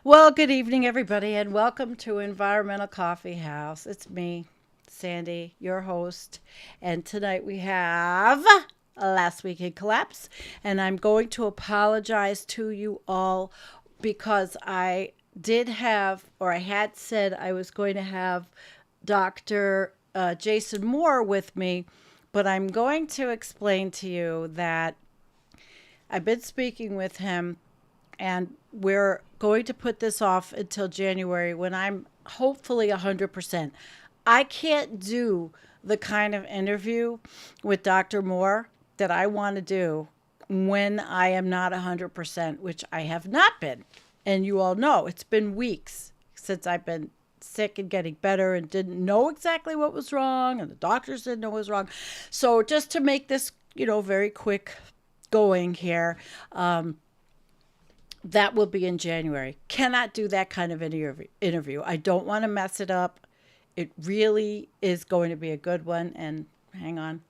Well, good evening, everybody, and welcome to Environmental Coffee House. It's me, Sandy, your host, and tonight we have Last Week in Collapse, and I'm going to apologize to you all because I had said I was going to have Dr. Jason Moore with me, but I'm going to explain to you that I've been speaking with him and we're going to put this off until January when I'm hopefully 100%. I can't do the kind of interview with Dr. Moore that I want to do when I am not 100%, which I have not been. And you all know it's been weeks since I've been sick and getting better and didn't know exactly what was wrong, and the doctors didn't know what was wrong. So, just to make this, very quick going here, that will be in January. Cannot do that kind of interview. I don't want to mess it up. It really is going to be a good one. And hang on.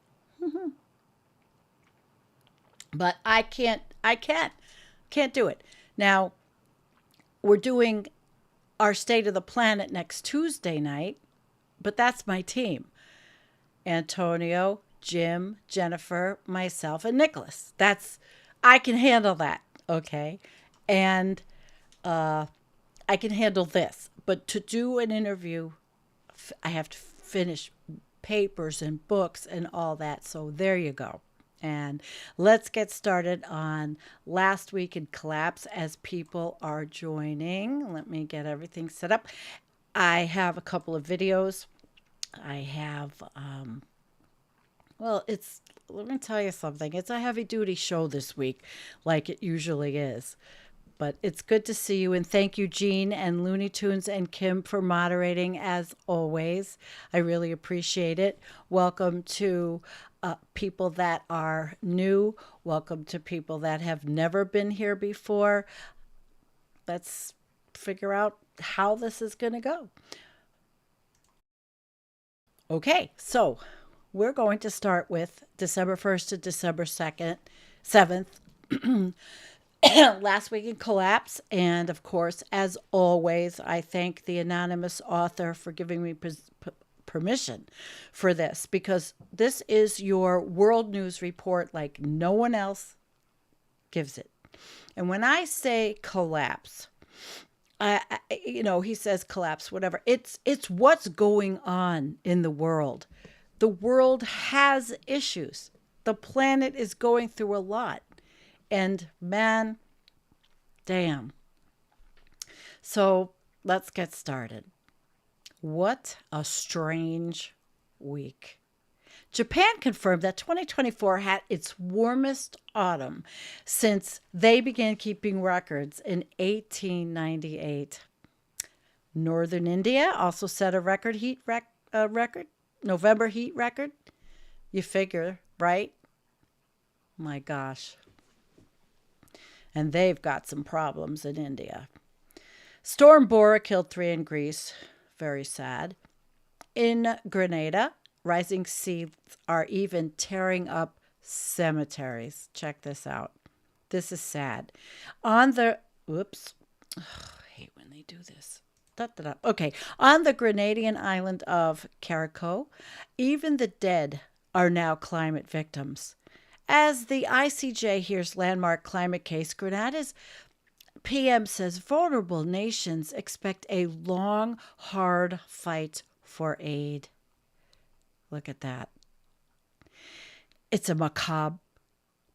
But can't do it. Now, we're doing our State of the Planet next Tuesday night, but that's my team. Antonio, Jim, Jennifer, myself, and Nicholas. I can handle that. Okay. And I can handle this. But to do an interview, I have to finish papers and books and all that. So there you go. And let's get started on Last Week in Collapse as people are joining. Let me get everything set up. I have a couple of videos. I have, let me tell you something. It's a heavy duty show this week, like it usually is. But it's good to see you. And thank you, Jean and Looney Tunes and Kim, for moderating as always. I really appreciate it. Welcome to people that are new. Welcome to people that have never been here before. Let's figure out how this is going to go. Okay, so we're going to start with December 1st to December 2nd, 7th. Last Week in Collapse. And of course, as always, I thank the anonymous author for giving me permission for this, because this is your world news report like no one else gives it. And when I say collapse, he says collapse, whatever. It's what's going on in the world. The world has issues. The planet is going through a lot. And man, damn. So let's get started. What a strange week. Japan confirmed that 2024 had its warmest autumn since they began keeping records in 1898. Northern India also set a record, November heat record. You figure, right? My gosh. And they've got some problems in India. Storm Bora killed 3 in Greece. Very sad. In Grenada, rising seas are even tearing up cemeteries. Check this out. This is sad. On the, whoops. Oh, I hate when they do this. Okay. On the Grenadian island of Caraco, even the dead are now climate victims. As the ICJ hears landmark climate case, Grenada's PM says vulnerable nations expect a long, hard fight for aid. Look at that. It's a macabre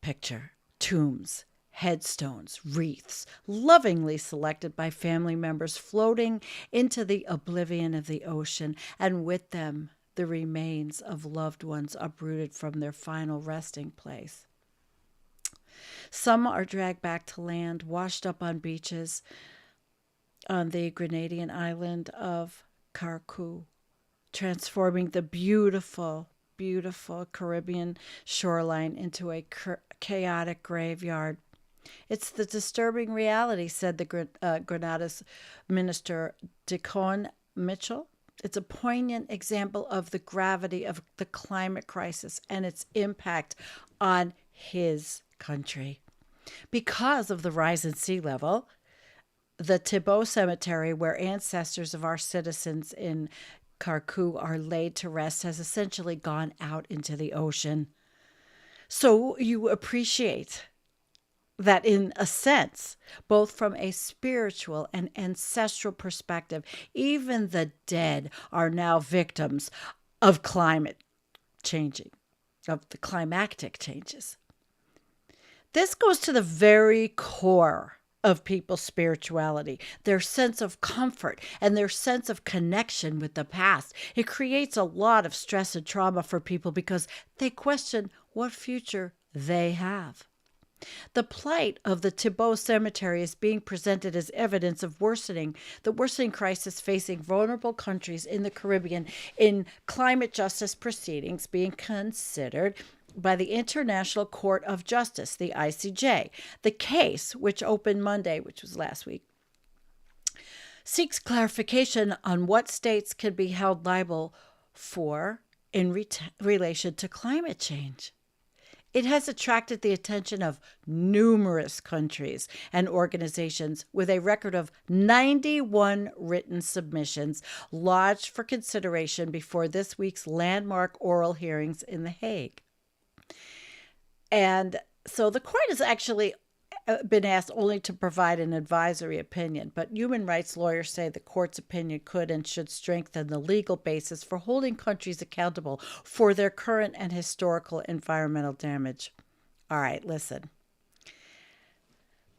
picture. Tombs, headstones, wreaths, lovingly selected by family members floating into the oblivion of the ocean, and with them, the remains of loved ones uprooted from their final resting place. Some are dragged back to land, washed up on beaches on the Grenadian island of Carcu, transforming the beautiful, beautiful Caribbean shoreline into a chaotic graveyard. It's the disturbing reality, said the Grenada's Minister Decon Mitchell. It's a poignant example of the gravity of the climate crisis and its impact on his country. Because of the rise in sea level, the Thibault Cemetery, where ancestors of our citizens in Kharkiv are laid to rest, has essentially gone out into the ocean. So you appreciate that, in a sense, both from a spiritual and ancestral perspective, even the dead are now victims of climate changing, of the climactic changes. This goes to the very core of people's spirituality, their sense of comfort and their sense of connection with the past. It creates a lot of stress and trauma for people because they question what future they have. The plight of the Thibault Cemetery is being presented as evidence of the worsening crisis facing vulnerable countries in the Caribbean in climate justice proceedings being considered by the International Court of Justice, the ICJ. The case, which opened Monday, which was last week, seeks clarification on what states can be held liable for in relation to climate change. It has attracted the attention of numerous countries and organizations with a record of 91 written submissions lodged for consideration before this week's landmark oral hearings in The Hague. And so the court has actually been asked only to provide an advisory opinion, but human rights lawyers say the court's opinion could and should strengthen the legal basis for holding countries accountable for their current and historical environmental damage. All right, listen.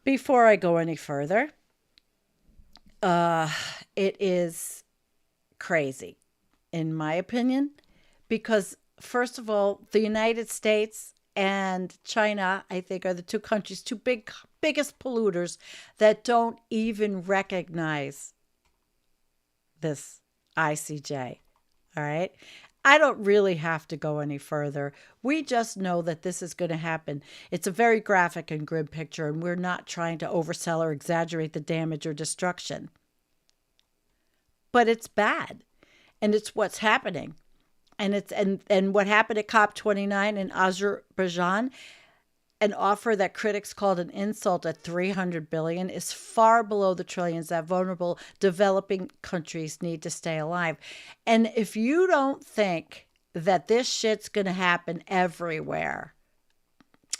Before I go any further, it is crazy, in my opinion, because, first of all, the United States and China, I think, are the two countries, biggest polluters that don't even recognize this ICJ. All right. I don't really have to go any further. We just know that this is going to happen. It's a very graphic and grim picture, and we're not trying to oversell or exaggerate the damage or destruction. But it's bad, and it's what's happening. And it's and what happened at COP29 in Azerbaijan, an offer that critics called an insult at $300 billion, is far below the trillions that vulnerable developing countries need to stay alive. And if you don't think that this shit's going to happen everywhere,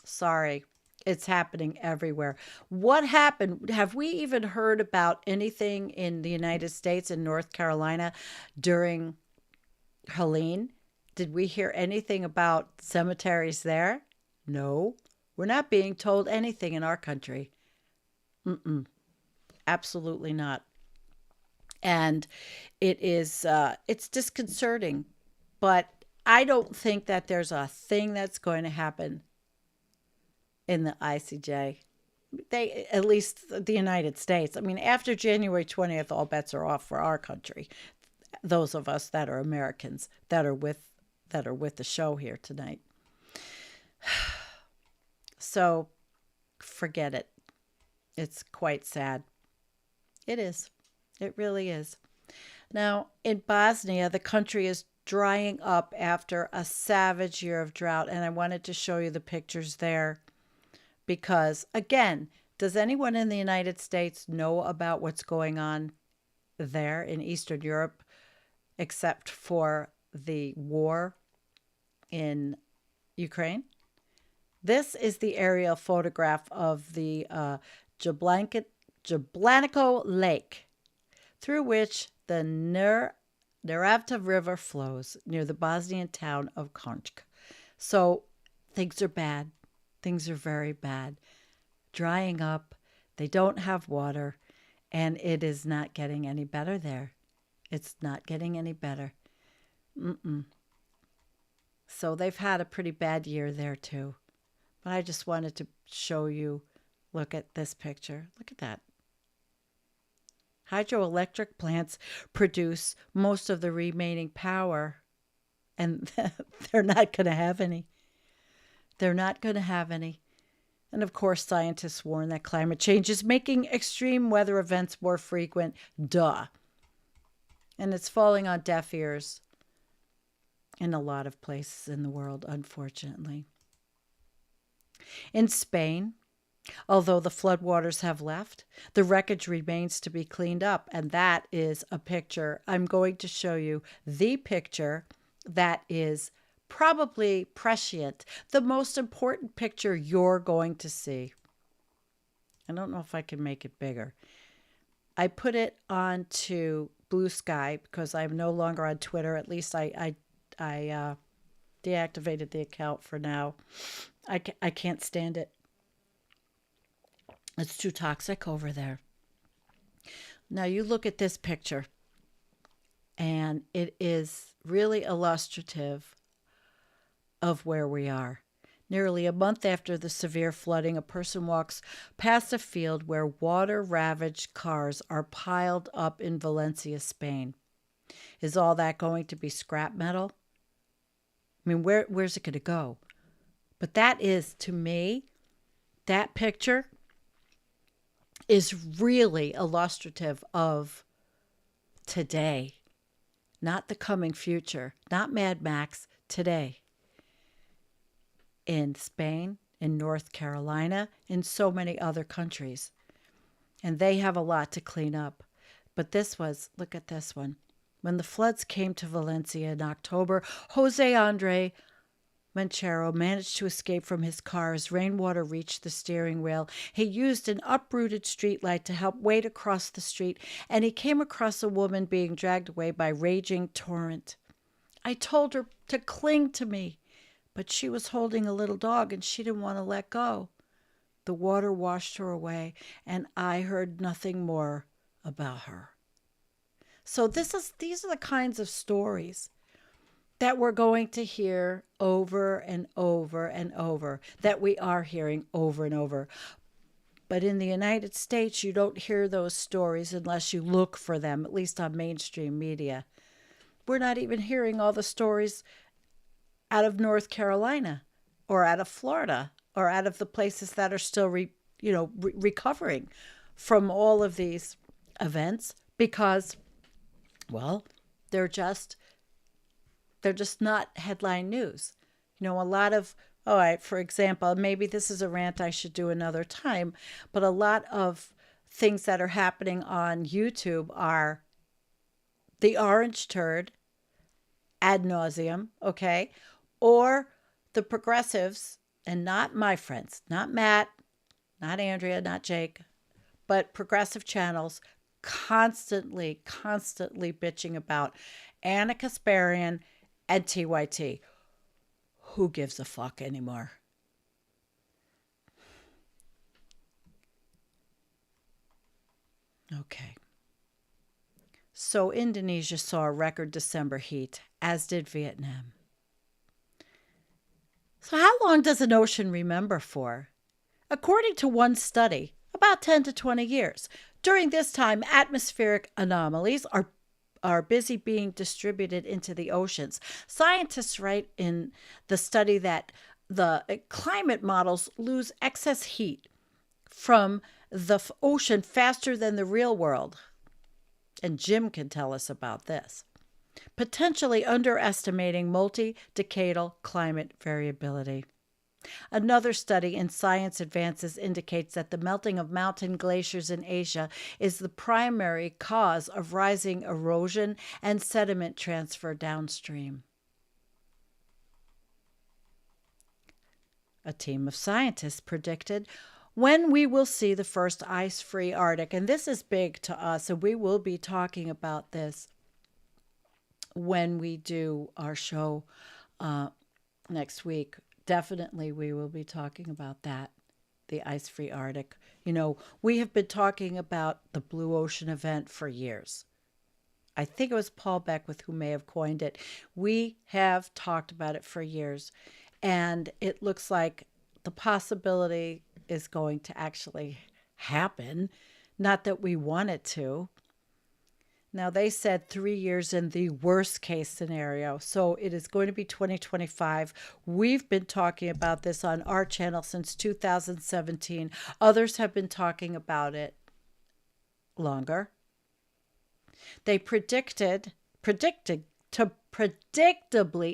sorry, it's happening everywhere. What happened? Have we even heard about anything in the United States and North Carolina during Helene? Did we hear anything about cemeteries there? No. We're not being told anything in our country. Absolutely not. And it's disconcerting, but I don't think that there's a thing that's going to happen in the ICJ. At least the United States. I mean, after January 20th, all bets are off for our country. Those of us that are Americans that are with the show here tonight. So forget it. It's quite sad. It is. It really is. Now, in Bosnia, the country is drying up after a savage year of drought, and I wanted to show you the pictures there because, again, does anyone in the United States know about what's going on there in Eastern Europe, except for the war in Ukraine? This is the aerial photograph of the Jablanico Lake, through which the Neretva River flows near the Bosnian town of Konjk. So things are bad. Things are very bad. Drying up. They don't have water, and it is not getting any better there. It's not getting any better. So they've had a pretty bad year there too. But I just wanted to show you, look at this picture. Look at that. Hydroelectric plants produce most of the remaining power, and they're not going to have any. They're not going to have any. And of course, scientists warn that climate change is making extreme weather events more frequent. Duh. And it's falling on deaf ears in a lot of places in the world, unfortunately. In Spain, Although the floodwaters have left, the wreckage remains to be cleaned up. And that is a picture. I'm going to show you the picture that is probably prescient, the most important picture you're going to see. I don't know if I can make it bigger. I put it onto Blue Sky because I'm no longer on Twitter. At least I deactivated the account for now. I can't stand it. It's too toxic over there. Now you look at this picture, and it is really illustrative of where we are. Nearly a month after the severe flooding, a person walks past a field where water-ravaged cars are piled up in Valencia, Spain. Is all that going to be scrap metal? I mean, where's it going to go? But that is, to me, that picture is really illustrative of today, not the coming future, not Mad Max, today. In Spain, in North Carolina, in so many other countries. And they have a lot to clean up. But this was, look at this one. When the floods came to Valencia in October, Jose Andre Manchero managed to escape from his car as rainwater reached the steering wheel. He used an uprooted streetlight to help wade across the street, and he came across a woman being dragged away by raging torrent. I told her to cling to me, but she was holding a little dog and she didn't want to let go. The water washed her away, and I heard nothing more about her. So these are the kinds of stories that we're going to hear over and over and over, that we are hearing over and over. But in the United States, you don't hear those stories unless you look for them, at least on mainstream media. We're not even hearing all the stories out of North Carolina or out of Florida or out of the places that are still recovering from all of these events because, well, they're just not headline news. A lot of, for example, maybe this is a rant I should do another time, but a lot of things that are happening on YouTube are the orange turd ad nauseum, okay? Or the progressives, and not my friends, not Matt, not Andrea, not Jake, but progressive channels constantly bitching about Anna Kasparian and TYT. Who gives a fuck anymore? Okay. So Indonesia saw a record December heat, as did Vietnam. So how long does an ocean remember for? According to one study, about 10 to 20 years. During this time, atmospheric anomalies are busy being distributed into the oceans. Scientists write in the study that the climate models lose excess heat from the ocean faster than the real world. And Jim can tell us about this. Potentially underestimating multi-decadal climate variability. Another study in Science Advances indicates that the melting of mountain glaciers in Asia is the primary cause of rising erosion and sediment transfer downstream. A team of scientists predicted when we will see the first ice-free Arctic, and this is big to us, and we will be talking about this when we do our show next week. Definitely we will be talking about that, the ice-free Arctic. We have been talking about the Blue Ocean event for years. I think it was Paul Beckwith who may have coined it. We have talked about it for years, and it looks like the possibility is going to actually happen. Not that we want it to. Now, they said 3 years in the worst case scenario. So it is going to be 2025. We've been talking about this on our channel since 2017. Others have been talking about it longer. They predictably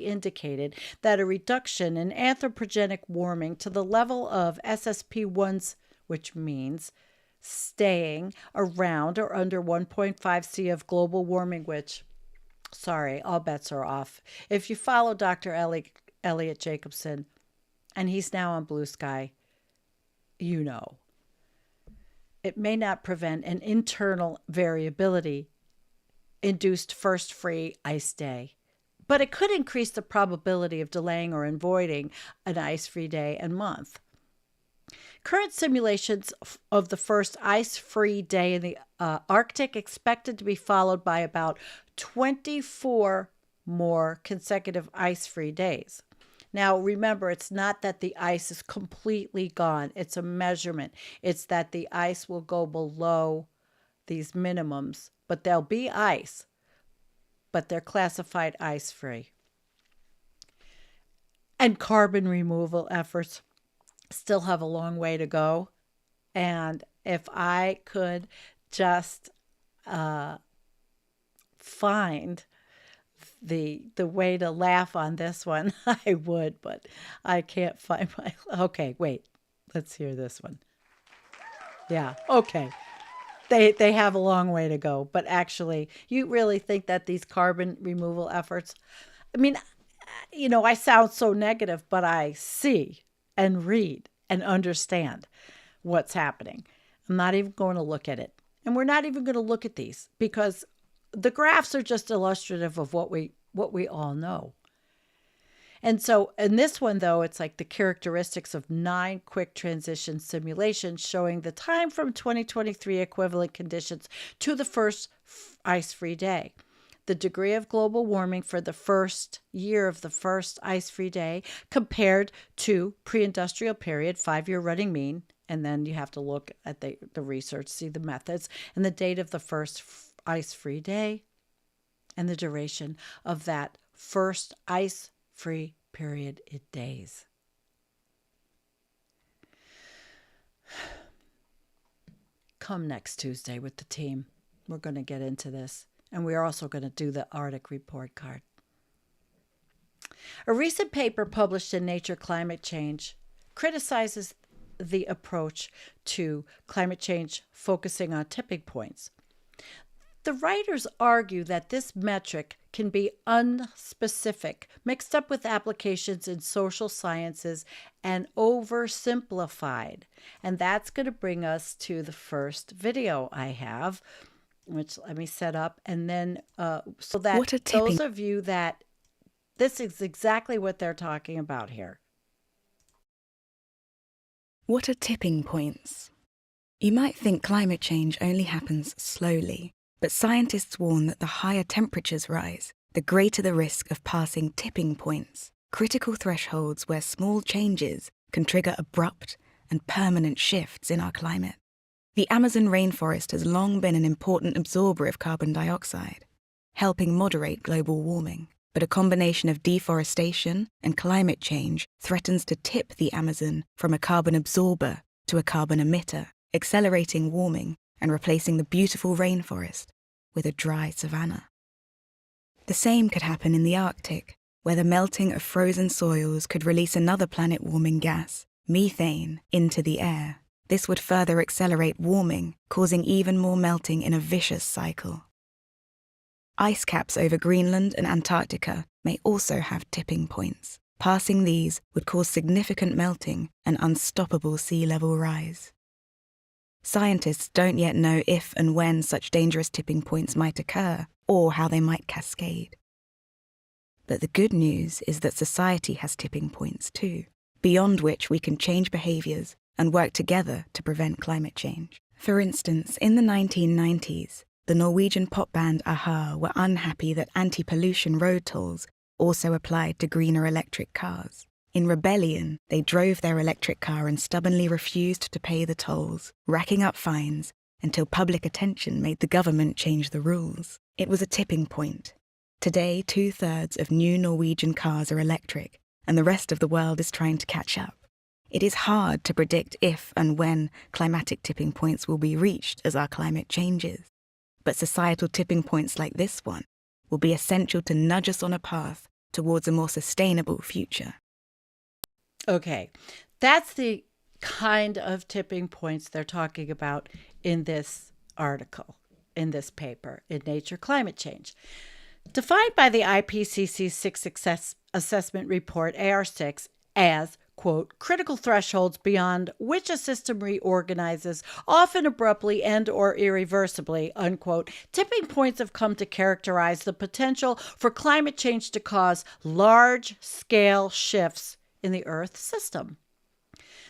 indicated that a reduction in anthropogenic warming to the level of SSP1's which means staying around or under 1.5 C of global warming, which, sorry, all bets are off. If you follow Dr. Elliot Jacobson, and he's now on Blue Sky, you know. It may not prevent an internal variability induced first free ice day, but it could increase the probability of delaying or avoiding an ice-free day and month. Current simulations of the first ice-free day in the Arctic expected to be followed by about 24 more consecutive ice-free days. Now, remember, it's not that the ice is completely gone. It's a measurement. It's that the ice will go below these minimums, but there'll be ice, but they're classified ice-free. And carbon removal efforts still have a long way to go. And if I could just find the way to laugh on this one, I would, but I can't find my... Okay, wait. Let's hear this one. Yeah, okay. They have a long way to go, but actually, you really think that these carbon removal efforts... I mean, I sound so negative, but I see and read and understand what's happening. I'm not even going to look at it. And we're not even going to look at these because the graphs are just illustrative of what we all know. And so in this one, though, it's like the characteristics of 9 quick transition simulations showing the time from 2023 equivalent conditions to the first ice-free day. The degree of global warming for the first year of the first ice-free day compared to pre-industrial period, 5-year running mean, and then you have to look at the research, see the methods, and the date of the first ice-free day, and the duration of that first ice-free period in days. Come next Tuesday with the team. We're going to get into this. And we're also going to do the Arctic report card. A recent paper published in Nature Climate Change criticizes the approach to climate change focusing on tipping points. The writers argue that this metric can be unspecific, mixed up with applications in social sciences, and oversimplified. And that's going to bring us to the first video I have, which let me set up, and then so that those of you that this is exactly what they're talking about here. What are tipping points? You might think climate change only happens slowly, but scientists warn that the higher temperatures rise, the greater the risk of passing tipping points, critical thresholds where small changes can trigger abrupt and permanent shifts in our climate. The Amazon rainforest has long been an important absorber of carbon dioxide, helping moderate global warming. But a combination of deforestation and climate change threatens to tip the Amazon from a carbon absorber to a carbon emitter, accelerating warming and replacing the beautiful rainforest with a dry savanna. The same could happen in the Arctic, where the melting of frozen soils could release another planet-warming gas, methane, into the air. This would further accelerate warming, causing even more melting in a vicious cycle. Ice caps over Greenland and Antarctica may also have tipping points. Passing these would cause significant melting and unstoppable sea level rise. Scientists don't yet know if and when such dangerous tipping points might occur or how they might cascade. But the good news is that society has tipping points too, beyond which we can change behaviours and work together to prevent climate change. For instance, in the 1990s, the Norwegian pop band a-ha were unhappy that anti-pollution road tolls also applied to greener electric cars. In rebellion, they drove their electric car and stubbornly refused to pay the tolls, racking up fines until public attention made the government change the rules. It was a tipping point. Today, 2/3 of new Norwegian cars are electric, and the rest of the world is trying to catch up. It is hard to predict if and when climatic tipping points will be reached as our climate changes. But societal tipping points like this one will be essential to nudge us on a path towards a more sustainable future. Okay, that's the kind of tipping points they're talking about in this article, in this paper, in Nature Climate Change. Defined by the IPCC 6 Assessment Report, AR6, as, quote, critical thresholds beyond which a system reorganizes, often abruptly and or irreversibly, unquote, tipping points have come to characterize the potential for climate change to cause large-scale shifts in the Earth system.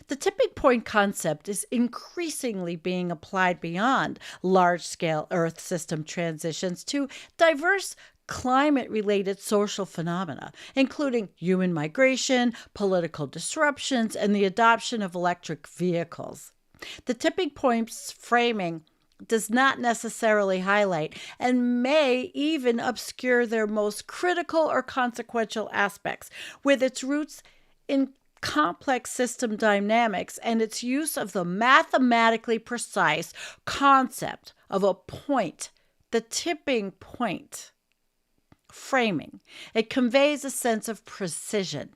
The tipping point concept is increasingly being applied beyond large-scale Earth system transitions to diverse climate-related social phenomena, including human migration, political disruptions, and the adoption of electric vehicles. The tipping point's framing does not necessarily highlight and may even obscure their most critical or consequential aspects, with its roots in complex system dynamics and its use of the mathematically precise concept of a point, the tipping point. Framing. It conveys a sense of precision.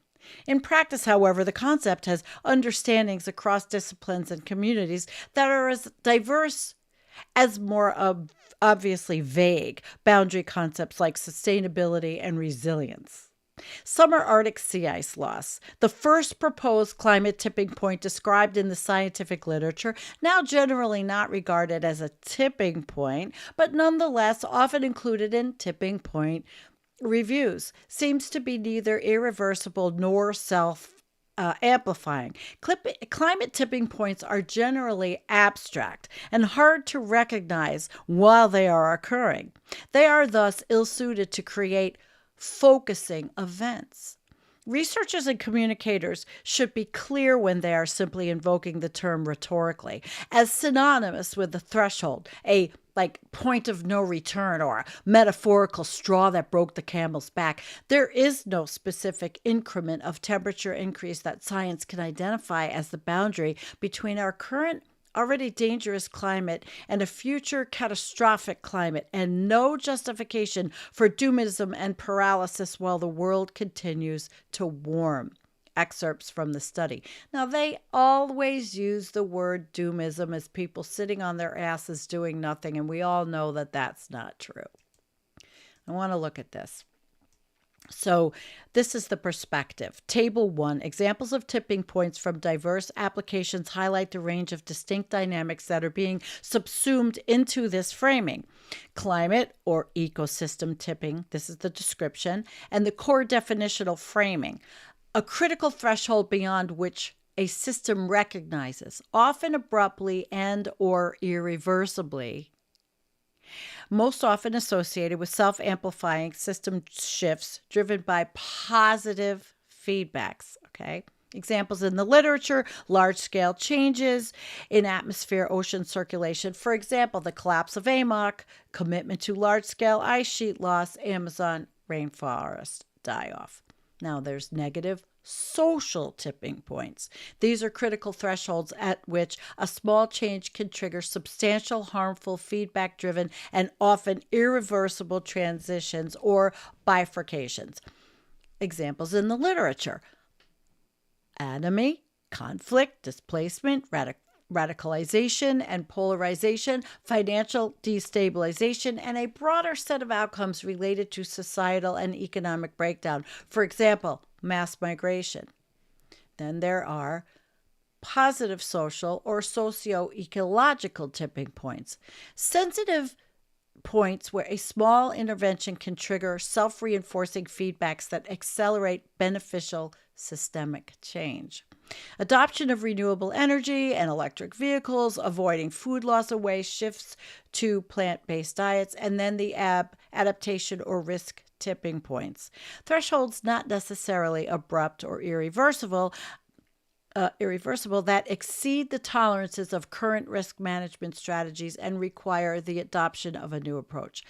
In practice, however, the concept has understandings across disciplines and communities that are as diverse as more obviously vague boundary concepts like sustainability and resilience. Summer Arctic sea ice loss, the first proposed climate tipping point described in the scientific literature, now generally not regarded as a tipping point, but nonetheless often included in tipping point reviews, seems to be neither irreversible nor amplifying. Climate tipping points are generally abstract and hard to recognize while they are occurring. They are thus ill-suited to create focusing events. Researchers and communicators should be clear when they are simply invoking the term rhetorically as synonymous with the threshold, a point of no return or a metaphorical straw that broke the camel's back. There is no specific increment of temperature increase that science can identify as the boundary between our current already dangerous climate and a future catastrophic climate, and no justification for doomism and paralysis while the world continues to warm. Excerpts from the study. Now, they always use the word doomism as people sitting on their asses doing nothing, and we all know that that's not true. I want to look at this. So this is the perspective. Table 1, examples of tipping points from diverse applications highlight the range of distinct dynamics that are being subsumed into this framing. Climate or ecosystem tipping, this is the description, and the core definitional framing. A critical threshold beyond which a system recognizes, often abruptly and or irreversibly, most often associated with self-amplifying system shifts driven by positive feedbacks, okay? Examples in the literature, large-scale changes in atmosphere ocean circulation. For example, the collapse of AMOC, commitment to large-scale ice sheet loss, Amazon rainforest die-off. Now, there's negative social tipping points. These are critical thresholds at which a small change can trigger substantial, harmful, feedback-driven, and often irreversible transitions or bifurcations. Examples in the literature: anomie, conflict, displacement, radicalization and polarization, financial destabilization, and a broader set of outcomes related to societal and economic breakdown. For example, mass migration. Then there are positive social or socio-ecological tipping points. Sensitive points where a small intervention can trigger self-reinforcing feedbacks that accelerate beneficial systemic change. Adoption of renewable energy and electric vehicles, avoiding food loss or waste, shifts to plant-based diets, and then the adaptation or risk tipping points. Thresholds not necessarily abrupt or irreversible that exceed the tolerances of current risk management strategies and require the adoption of a new approach.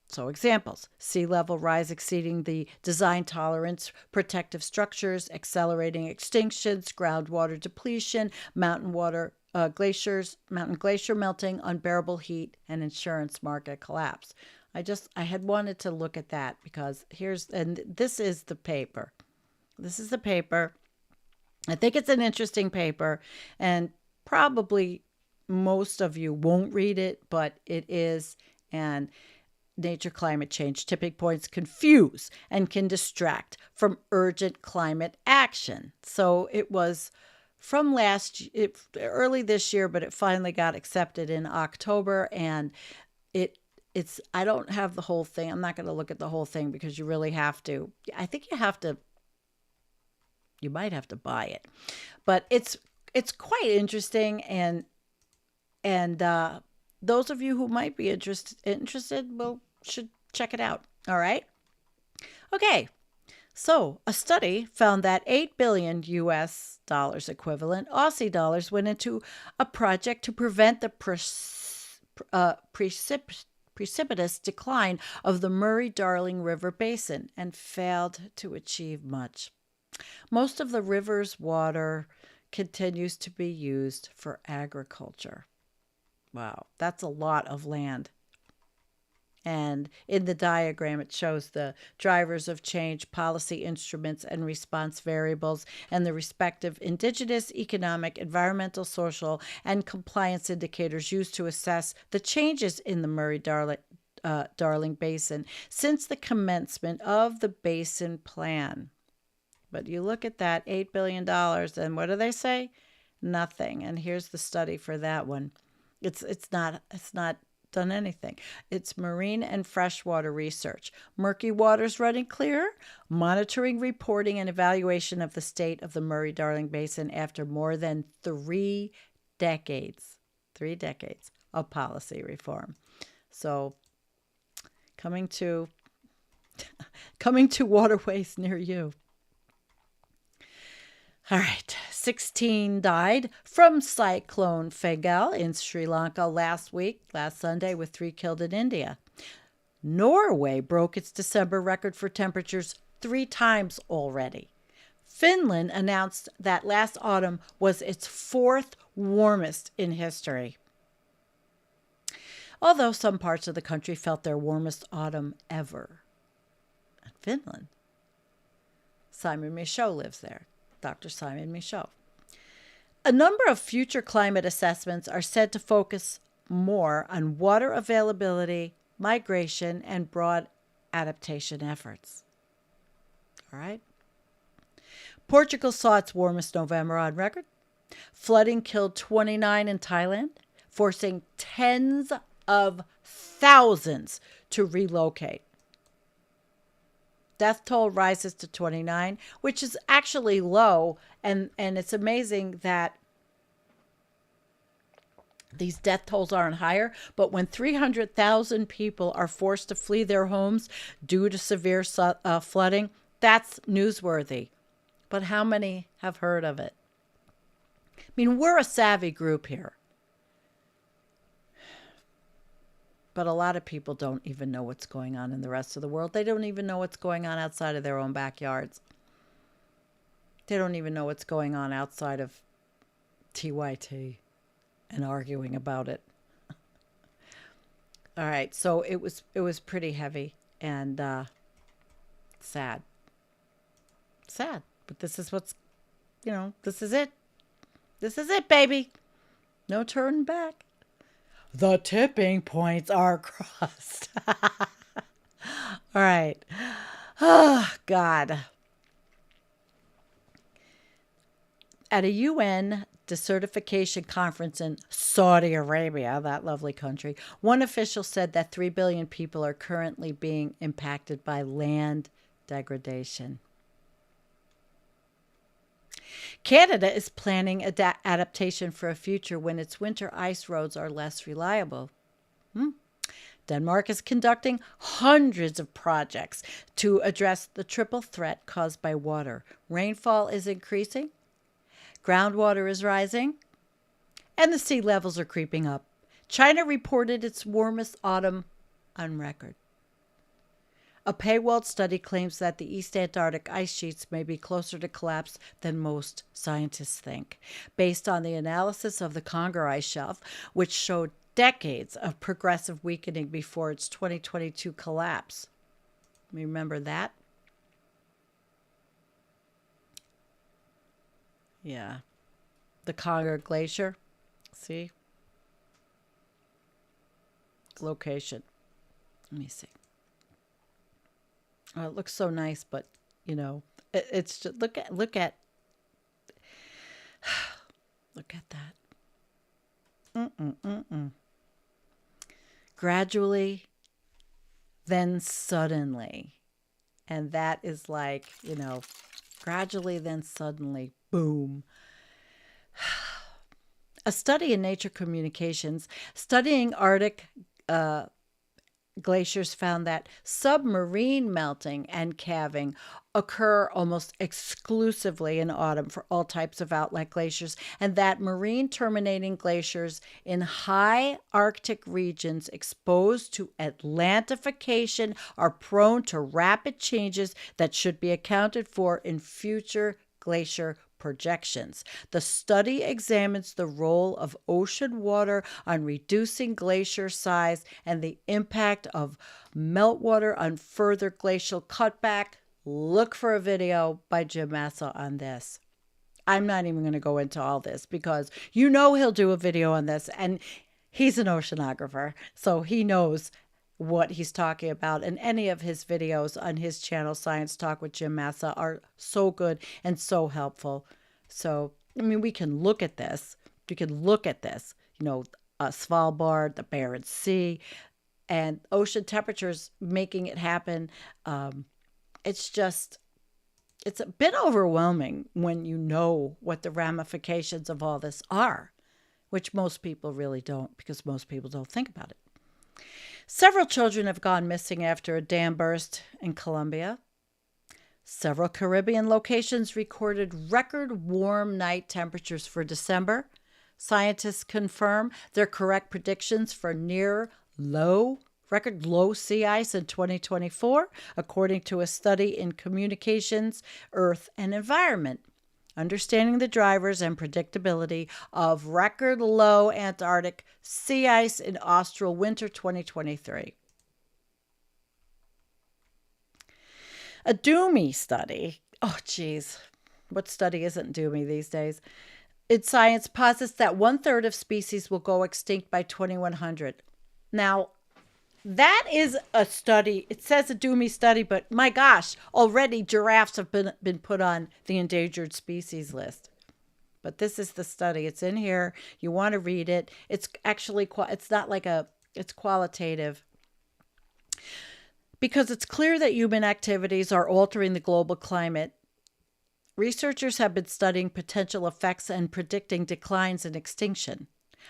So examples: sea level rise exceeding the design tolerance, protective structures, accelerating extinctions, groundwater depletion, mountain glacier melting, unbearable heat, and insurance market collapse. I had wanted to look at that because this is the paper. This is the paper I think it's an interesting paper, and probably most of you won't read it, but it is. And nature climate change tipping points confuse and can distract from urgent climate action. So it was from early this year, but it finally got accepted in October, and it's I don't have the whole thing. I'm not going to look at the whole thing because you really have to. I think you might have to buy it, but it's quite interesting, and those of you who might be interested will should check it out. All right. Okay. So, a study found that 8 billion US dollars equivalent Aussie dollars went into a project to prevent the precipitous decline of the Murray-Darling River Basin and failed to achieve much. Most of the river's water continues to be used for agriculture. Wow, that's a lot of land. And in the diagram, it shows the drivers of change, policy instruments, and response variables, and the respective indigenous, economic, environmental, social, and compliance indicators used to assess the changes in the Murray-Darling Basin since the commencement of the Basin Plan. But you look at that $8 billion, and what do they say? Nothing. And here's the study for that one. It's not done anything. It's marine and freshwater research. Murky waters running clear, monitoring, reporting, and evaluation of the state of the Murray-Darling Basin after more than 3 decades of policy reform. So coming to waterways near you. All right, 16 died from Cyclone Fagal in Sri Lanka last Sunday, with 3 killed in India. Norway broke its December record for temperatures 3 times already. Finland announced that last autumn was its 4th warmest in history. Although some parts of the country felt their warmest autumn ever. In Finland. Simon Michaud lives there. Dr. Simon Michaud. A number of future climate assessments are said to focus more on water availability, migration, and broad adaptation efforts. All right. Portugal saw its warmest November on record. Flooding killed 29 in Thailand, forcing tens of thousands to relocate. Death toll rises to 29, which is actually low. And it's amazing that these death tolls aren't higher. But when 300,000 people are forced to flee their homes due to severe flooding, that's newsworthy. But how many have heard of it? I mean, we're a savvy group here. But a lot of people don't even know what's going on in the rest of the world. They don't even know what's going on outside of their own backyards. They don't even know what's going on outside of TYT and arguing about it. All right, so it was pretty heavy and sad. Sad, but this is what's, this is it. This is it, baby. No turning back. The tipping points are crossed. All right. Oh, God. At a UN desertification conference in Saudi Arabia, that lovely country, one official said that 3 billion people are currently being impacted by land degradation. Canada is planning adaptation for a future when its winter ice roads are less reliable. Denmark is conducting hundreds of projects to address the triple threat caused by water. Rainfall is increasing, groundwater is rising, and the sea levels are creeping up. China reported its warmest autumn on record. A Paywall study claims that the East Antarctic ice sheets may be closer to collapse than most scientists think, based on the analysis of the Conger ice shelf, which showed decades of progressive weakening before its 2022 collapse. Remember that? Yeah. The Congo Glacier. See? Location. Let me see. Oh, it looks so nice, but it's just look at that. Mm-mm-mm-mm. Gradually, then suddenly. And that is like, gradually, then suddenly, boom. A study in Nature Communications studying Arctic glaciers found that submarine melting and calving occur almost exclusively in autumn for all types of outlet glaciers, and that marine terminating glaciers in high Arctic regions exposed to Atlantification are prone to rapid changes that should be accounted for in future glacier projections. The study examines the role of ocean water on reducing glacier size and the impact of meltwater on further glacial cutback. Look for a video by Jim Massa on this. I'm not even going to go into all this because he'll do a video on this, and he's an oceanographer, so he knows what he's talking about. And any of his videos on his channel, Science Talk with Jim Massa, are so good and so helpful. So, I mean, we can look at this. Svalbard, the Barents Sea, and ocean temperatures making it happen. It's a bit overwhelming when you know what the ramifications of all this are, which most people really don't, because most people don't think about it. Several children have gone missing after a dam burst in Colombia. Several Caribbean locations recorded record warm night temperatures for December. Scientists confirm their correct predictions for record low sea ice in 2024, according to a study in Communications, Earth, and Environment. Understanding the drivers and predictability of record low Antarctic sea ice in austral winter 2023. A doomy study. Oh, geez. What study isn't doomy these days? In Science posits that 1/3 of species will go extinct by 2100. Now, that is a study. It says a doomy study, but my gosh, already giraffes have been put on the endangered species list. But this is the study. It's in here. You want to read it. It's actually, it's not like it's qualitative. Because it's clear that human activities are altering the global climate. Researchers have been studying potential effects and predicting declines in extinction.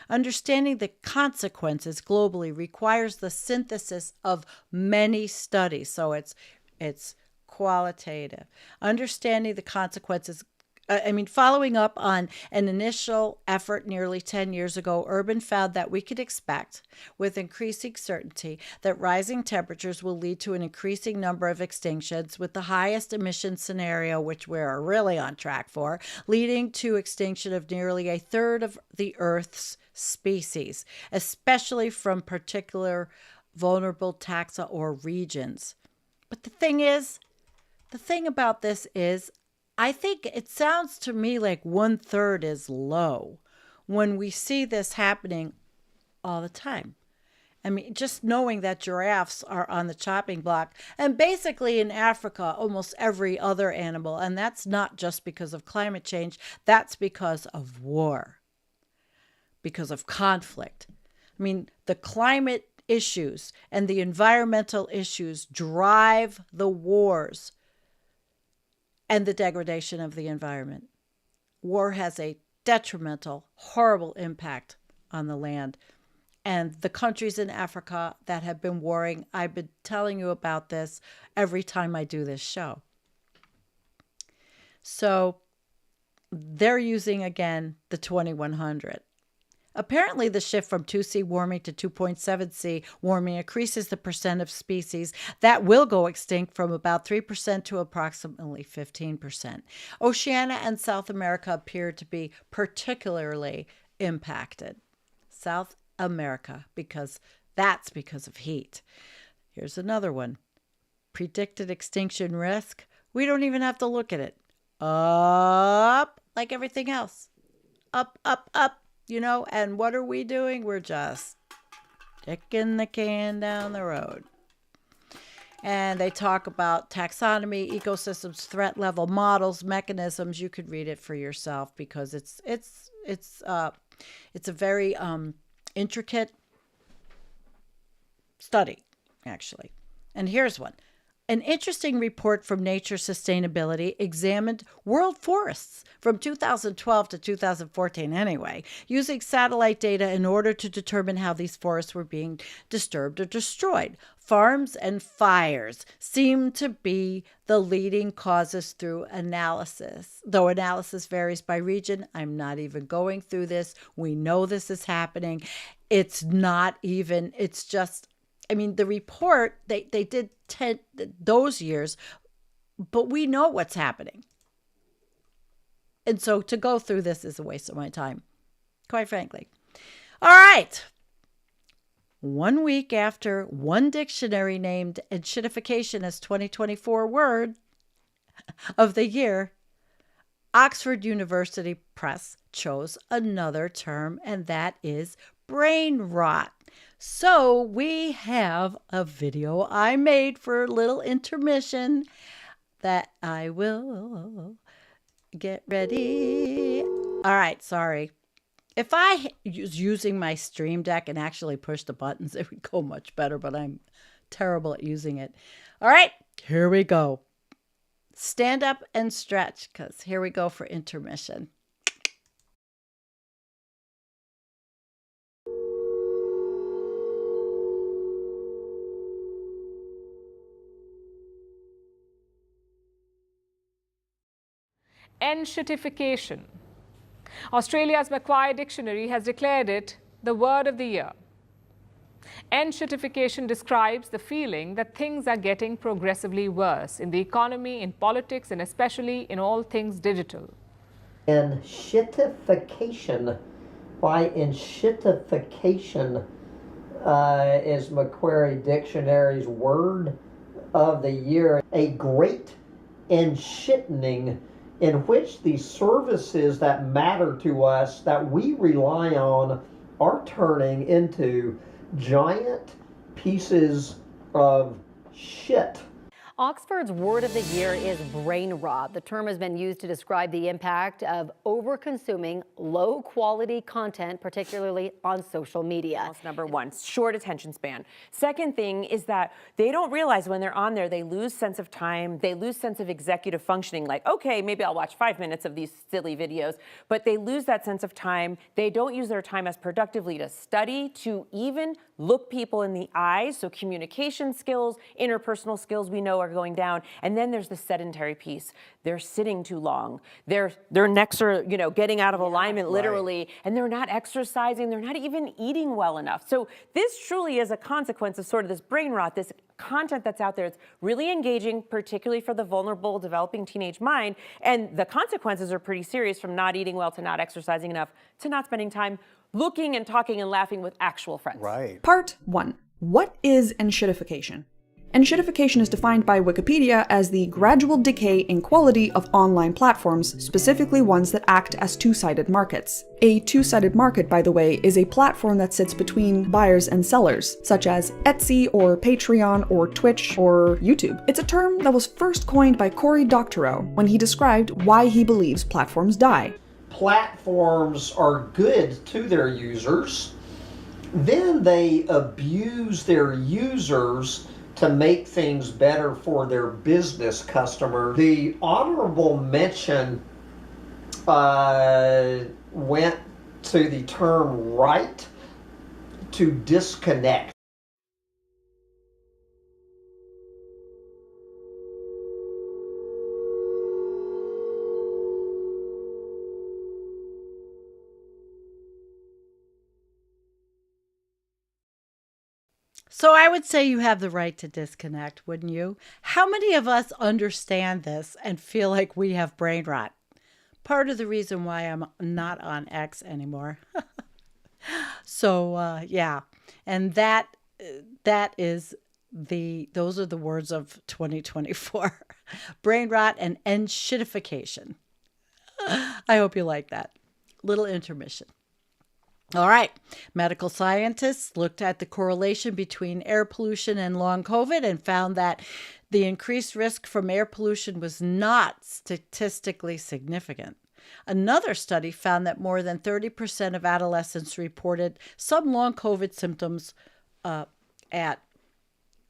Understanding the consequences globally requires the synthesis of many studies. So it's qualitative. Understanding the consequences. Following up on an initial effort nearly 10 years ago, Urban found that we could expect, with increasing certainty, that rising temperatures will lead to an increasing number of extinctions, with the highest emission scenario, which we're really on track for, leading to extinction of nearly 1/3 of the Earth's species, especially from particular vulnerable taxa or regions. But the thing about this is, I think it sounds to me like 1/3 is low when we see this happening all the time. I mean, just knowing that giraffes are on the chopping block, and basically in Africa, almost every other animal, and that's not just because of climate change, that's because of war, because of conflict. I mean, the climate issues and the environmental issues drive the wars and the degradation of the environment. War has a detrimental, horrible impact on the land. And the countries in Africa that have been warring, I've been telling you about this every time I do this show. So they're using, again, the 2100. Apparently, the shift from 2C warming to 2.7C warming increases the percent of species that will go extinct from about 3% to approximately 15%. Oceania and South America appear to be particularly impacted. South America, because of heat. Here's another one. Predicted extinction risk. We don't even have to look at it. Up like everything else. Up, up, up, and what are we doing? We're just kicking the can down the road. And they talk about taxonomy, ecosystems, threat level models, mechanisms. You could read it for yourself because it's a very intricate study, actually. And here's one. An interesting report from Nature Sustainability examined world forests from 2012 to 2014 anyway, using satellite data in order to determine how these forests were being disturbed or destroyed. Farms and fires seem to be the leading causes through analysis. Though analysis varies by region, I'm not even going through this. We know this is happening. It's just, the report, they did 10 those years, but we know what's happening. And so to go through this is a waste of my time, quite frankly. All right. 1 week after one dictionary named enshittification as 2024 word of the year, Oxford University Press chose another term, and that is brain rot. So we have a video I made for a little intermission that I will get ready. All right, sorry. If I was using my Stream Deck and actually push the buttons, it would go much better, but I'm terrible at using it. All right, here we go. Stand up and stretch, because here we go for intermission. Enshittification. Australia's Macquarie Dictionary has declared it the word of the year. Enshittification describes the feeling that things are getting progressively worse in the economy, in politics, and especially in all things digital. Enshittification. By enshittification is Macquarie Dictionary's word of the year. A great enshittening in which the services that matter to us, that we rely on, are turning into giant pieces of shit. Oxford's word of the year is brain rot. The term has been used to describe the impact of over-consuming low-quality content, particularly on social media. That's number one, short attention span. Second thing is that they don't realize when they're on there, they lose sense of time, they lose sense of executive functioning, like, okay, maybe I'll watch 5 minutes of these silly videos, but they lose that sense of time. They don't use their time as productively to study, to even look people in the eyes. So communication skills, interpersonal skills we know are going down. And then there's the sedentary piece. They're sitting too long. Their necks are, getting out of alignment literally, right. And they're not exercising. They're not even eating well enough. So this truly is a consequence of sort of this brain rot, this content that's out there. It's really engaging, particularly for the vulnerable, developing teenage mind. And the consequences are pretty serious, from not eating well to not exercising enough to not spending time looking and talking and laughing with actual friends. Right. Part 1. What is enshittification? Enshittification is defined by Wikipedia as the gradual decay in quality of online platforms, specifically ones that act as two-sided markets. A two-sided market, by the way, is a platform that sits between buyers and sellers, such as Etsy or Patreon or Twitch or YouTube. It's a term that was first coined by Cory Doctorow when he described why he believes platforms die. Platforms are good to their users, then they abuse their users to make things better for their business customer. The honorable mention went to the term right to disconnect. So I would say you have the right to disconnect, wouldn't you? How many of us understand this and feel like we have brain rot? Part of the reason why I'm not on X anymore. So, yeah. And those are the words of 2024. Brain rot and enshittification. I hope you like that. Little intermission. All right. Medical scientists looked at the correlation between air pollution and long COVID and found that the increased risk from air pollution was not statistically significant. Another study found that more than 30% of adolescents reported some long COVID symptoms at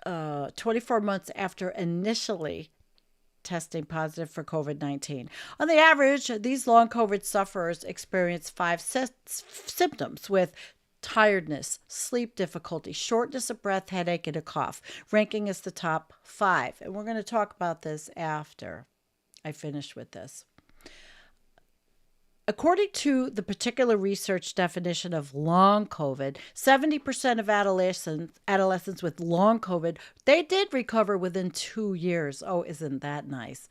24 months after initially testing positive for COVID-19. On the average, these long COVID sufferers experience 5 symptoms with tiredness, sleep difficulty, shortness of breath, headache, and a cough, ranking as the top 5. And we're going to talk about this after I finish with this. According to the particular research definition of long COVID, 70% of adolescents with long COVID, they did recover within 2 years. Oh, isn't that nice?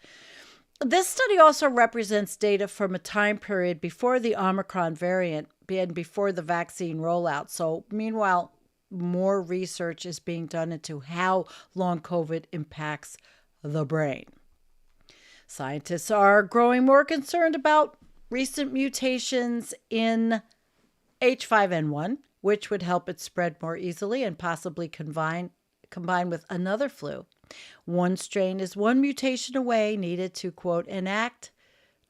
This study also represents data from a time period before the Omicron variant and before the vaccine rollout. So meanwhile, more research is being done into how long COVID impacts the brain. Scientists are growing more concerned about recent mutations in H5N1, which would help it spread more easily and possibly combine with another flu. One strain is one mutation away, needed to, quote, enact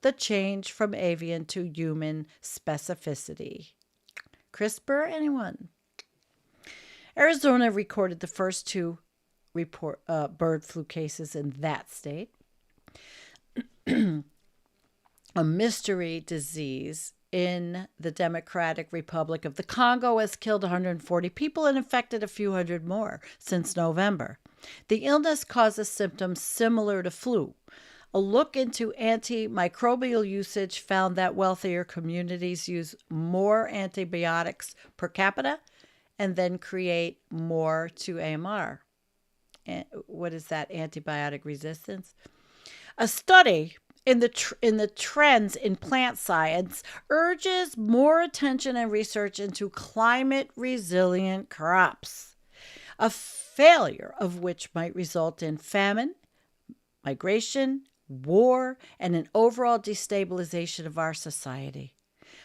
the change from avian to human specificity. CRISPR, anyone? Arizona recorded the first 2 bird flu cases in that state. A mystery disease in the Democratic Republic of the Congo has killed 140 people and infected a few hundred more since November. The illness causes symptoms similar to flu. A look into antimicrobial usage found that wealthier communities use more antibiotics per capita and then create more to AMR. What is that? Antibiotic resistance? A study in the trends in plant science urges more attention and research into climate resilient crops, a failure of which might result in famine, migration, war, and an overall destabilization of our society.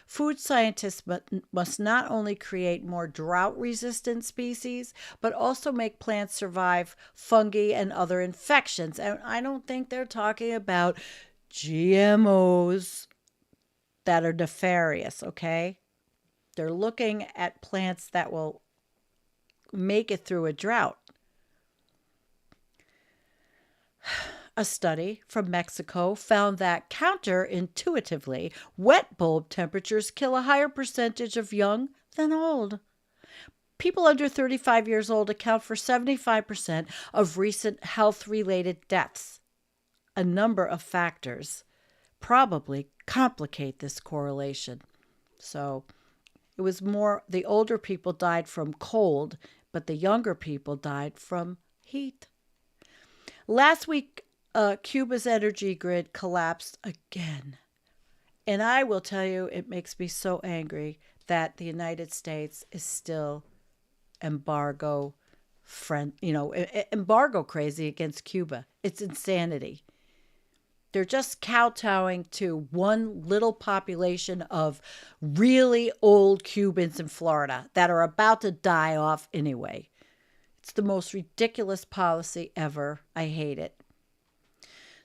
Food scientists must not only create more drought-resistant species, but also make plants survive fungi and other infections. And I don't think they're talking about GMOs that are nefarious, okay? They're looking at plants that will make it through a drought. A study from Mexico found that counterintuitively, wet bulb temperatures kill a higher percentage of young than old. People under 35 years old account for 75% of recent health-related deaths. A number of factors probably complicate this correlation. So it was more the older people died from cold, but the younger people died from heat. Last week, Cuba's energy grid collapsed again. And I will tell you, it makes me so angry that the United States is still embargo crazy against Cuba. It's insanity. They're just kowtowing to one little population of really old Cubans in Florida that are about to die off anyway. It's the most ridiculous policy ever. I hate it.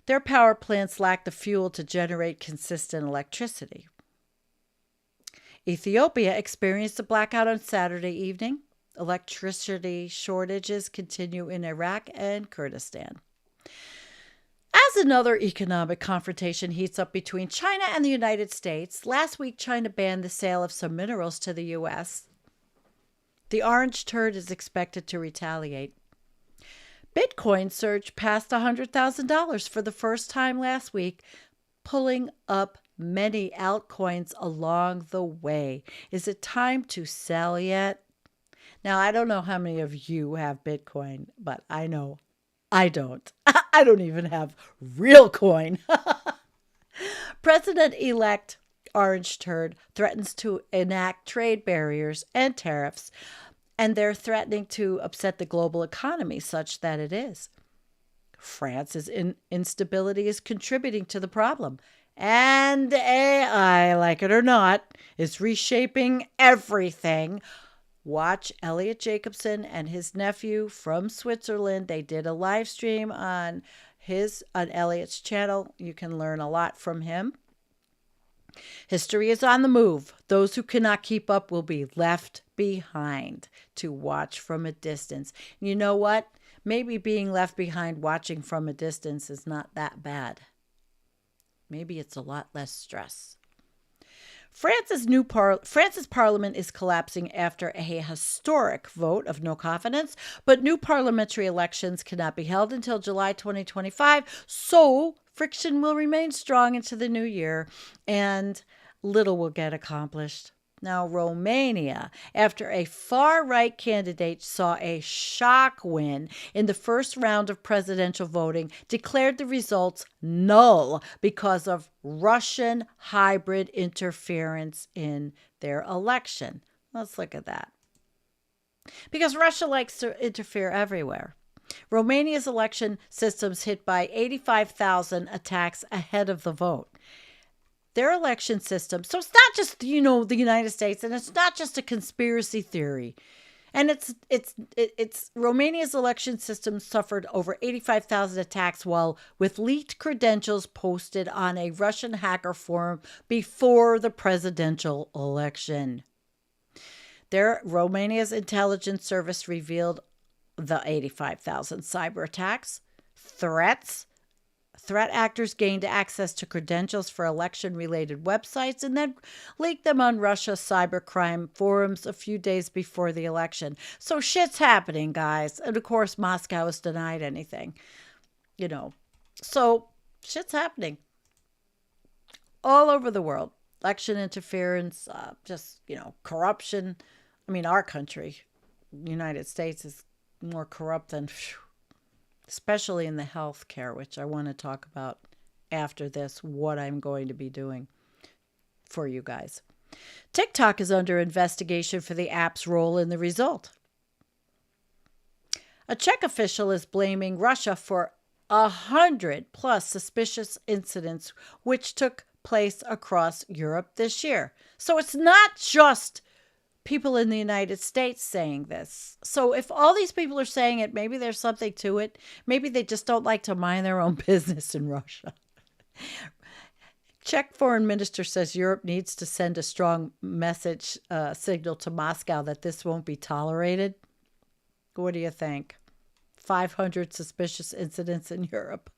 Their power plants lack the fuel to generate consistent electricity. Ethiopia experienced a blackout on Saturday evening. Electricity shortages continue in Iraq and Kurdistan. As another economic confrontation heats up between China and the United States, last week China banned the sale of some minerals to the U.S. The orange turd is expected to retaliate. Bitcoin surged past $100,000 for the first time last week, pulling up many altcoins along the way. Is it time to sell yet? Now, I don't know how many of you have Bitcoin, but I know I don't. I don't even have real coin. President-elect Orange Turd threatens to enact trade barriers and tariffs, and they're threatening to upset the global economy such that it is. France's instability is contributing to the problem, And AI, like it or not, is reshaping everything. Watch Elliot Jacobson and his nephew from Switzerland. They did a live stream on Elliot's channel. You can learn a lot from him. History is on the move. Those who cannot keep up will be left behind to watch from a distance. You know what? Maybe being left behind watching from a distance is not that bad. Maybe it's a lot less stress. France's parliament is collapsing after a historic vote of no confidence, but new parliamentary elections cannot be held until July 2025, so friction will remain strong into the new year, and little will get accomplished. Now, Romania, after a far-right candidate saw a shock win in the first round of presidential voting, declared the results null because of Russian hybrid interference in their election. Let's look at that. Because Russia likes to interfere everywhere. Romania's election systems hit by 85,000 attacks ahead of the vote. Their election system, so it's not just, the United States, and it's not just a conspiracy theory. And it's Romania's election system suffered over 85,000 attacks with leaked credentials posted on a Russian hacker forum before the presidential election. Romania's intelligence service revealed the 85,000 cyber attacks, Threat actors gained access to credentials for election-related websites and then leaked them on Russia's cybercrime forums a few days before the election. So shit's happening, guys. And of course, Moscow has denied anything. So shit's happening all over the world. Election interference, corruption. I mean, our country, the United States, is more corrupt than... especially in the healthcare, which I want to talk about after this, what I'm going to be doing for you guys. TikTok is under investigation for the app's role in the result. A Czech official is blaming Russia for 100+ suspicious incidents which took place across Europe this year. So it's not just people in the United States saying this. So if all these people are saying it, maybe there's something to it. Maybe they just don't like to mind their own business in Russia. Czech foreign minister says Europe needs to send a strong message signal to Moscow that this won't be tolerated. What do you think? 500 suspicious incidents in Europe.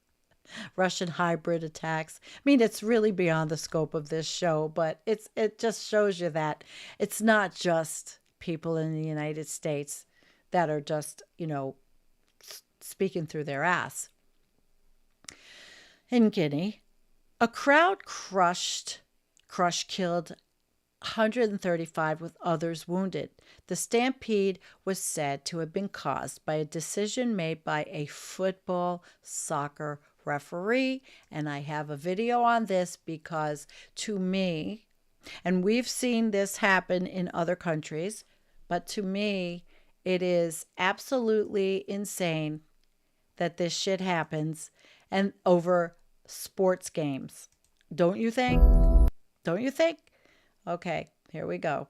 Russian hybrid attacks. I mean, it's really beyond the scope of this show, but it just shows you that it's not just people in the United States that are just, speaking through their ass. In Guinea, a crowd crush killed 135 with others wounded. The stampede was said to have been caused by a decision made by a soccer referee, and I have a video on this because to me, and we've seen this happen in other countries, but to me, it is absolutely insane that this shit happens and over sports games. Don't you think? Don't you think? Okay, here we go.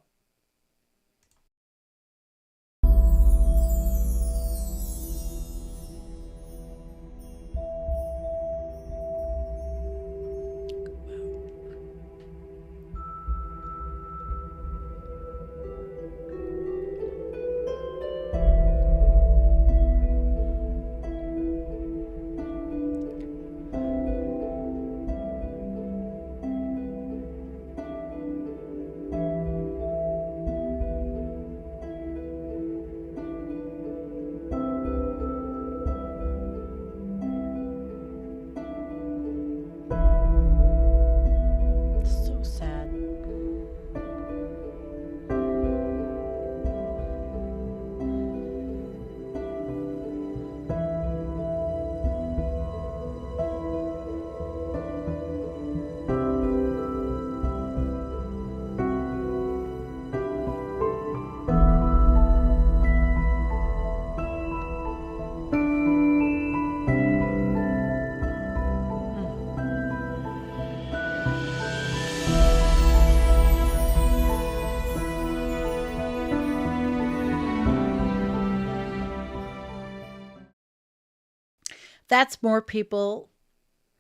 That's more people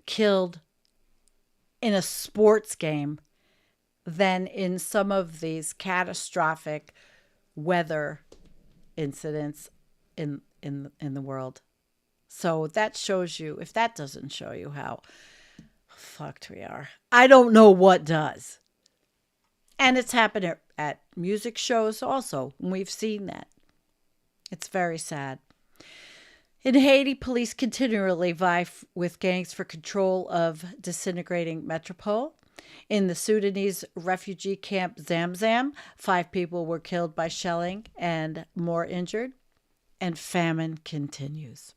killed in a sports game than in some of these catastrophic weather incidents in the world. So that shows you, if that doesn't show you how fucked we are, I don't know what does. And it's happened at music shows also. We've seen that. It's very sad. In Haiti, police continually vie with gangs for control of disintegrating metropole. In the Sudanese refugee camp Zamzam, 5 people were killed by shelling and more injured. And famine continues.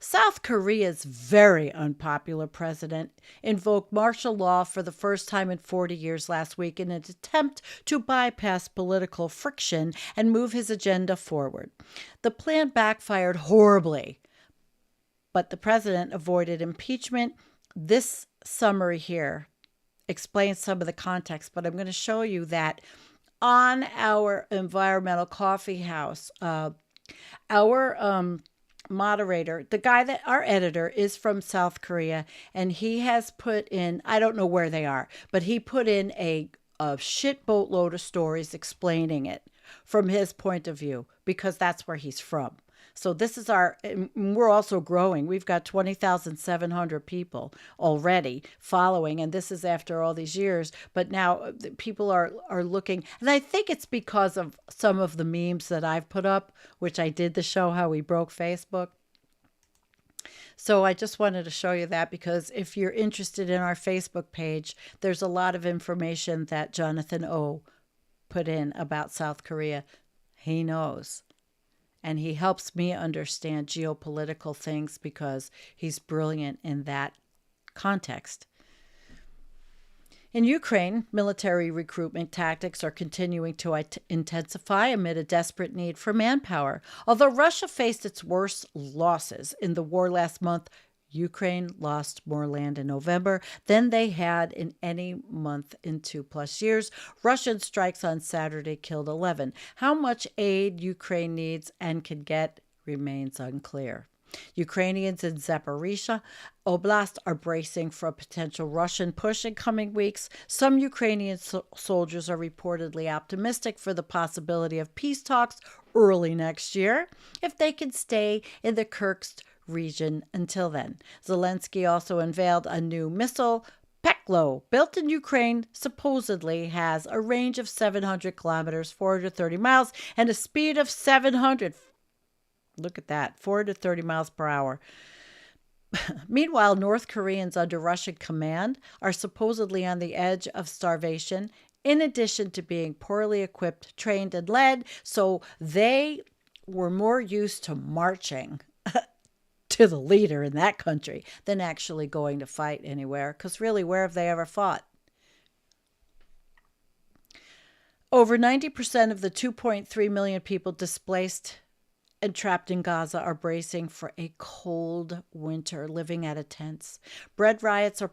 South Korea's very unpopular president invoked martial law for the first time in 40 years last week in an attempt to bypass political friction and move his agenda forward. The plan backfired horribly, but the president avoided impeachment. This summary here explains some of the context, but I'm going to show you that on our environmental coffee house, our moderator, the guy that our editor is from South Korea, and he has put in, I don't know where they are, but he put in a shit boatload of stories explaining it from his point of view, because that's where he's from. So this is we're also growing. We've got 20,700 people already following, and this is after all these years. But now people are looking, and I think it's because of some of the memes that I've put up, which I did the show How We Broke Facebook. So I just wanted to show you that, because if you're interested in our Facebook page, there's a lot of information that Jonathan O put in about South Korea. He knows. And he helps me understand geopolitical things because he's brilliant in that context. In Ukraine, military recruitment tactics are continuing to intensify amid a desperate need for manpower. Although Russia faced its worst losses in the war last month, Ukraine lost more land in November than they had in any month in 2+ years. Russian strikes on Saturday killed 11. How much aid Ukraine needs and can get remains unclear. Ukrainians in Zaporizhia Oblast are bracing for a potential Russian push in coming weeks. Some Ukrainian soldiers are reportedly optimistic for the possibility of peace talks early next year if they can stay in the Kursk region until then. Zelensky also unveiled a new missile. Peklo, built in Ukraine, supposedly has a range of 700 kilometers, 430 miles, and a speed of 700. Look at that, 430 miles per hour. Meanwhile, North Koreans under Russian command are supposedly on the edge of starvation, in addition to being poorly equipped, trained, and led. So they were more used to marching to the leader in that country than actually going to fight anywhere. Because really, where have they ever fought? Over 90% of the 2.3 million people displaced and trapped in Gaza are bracing for a cold winter, living out of tents. Bread riots are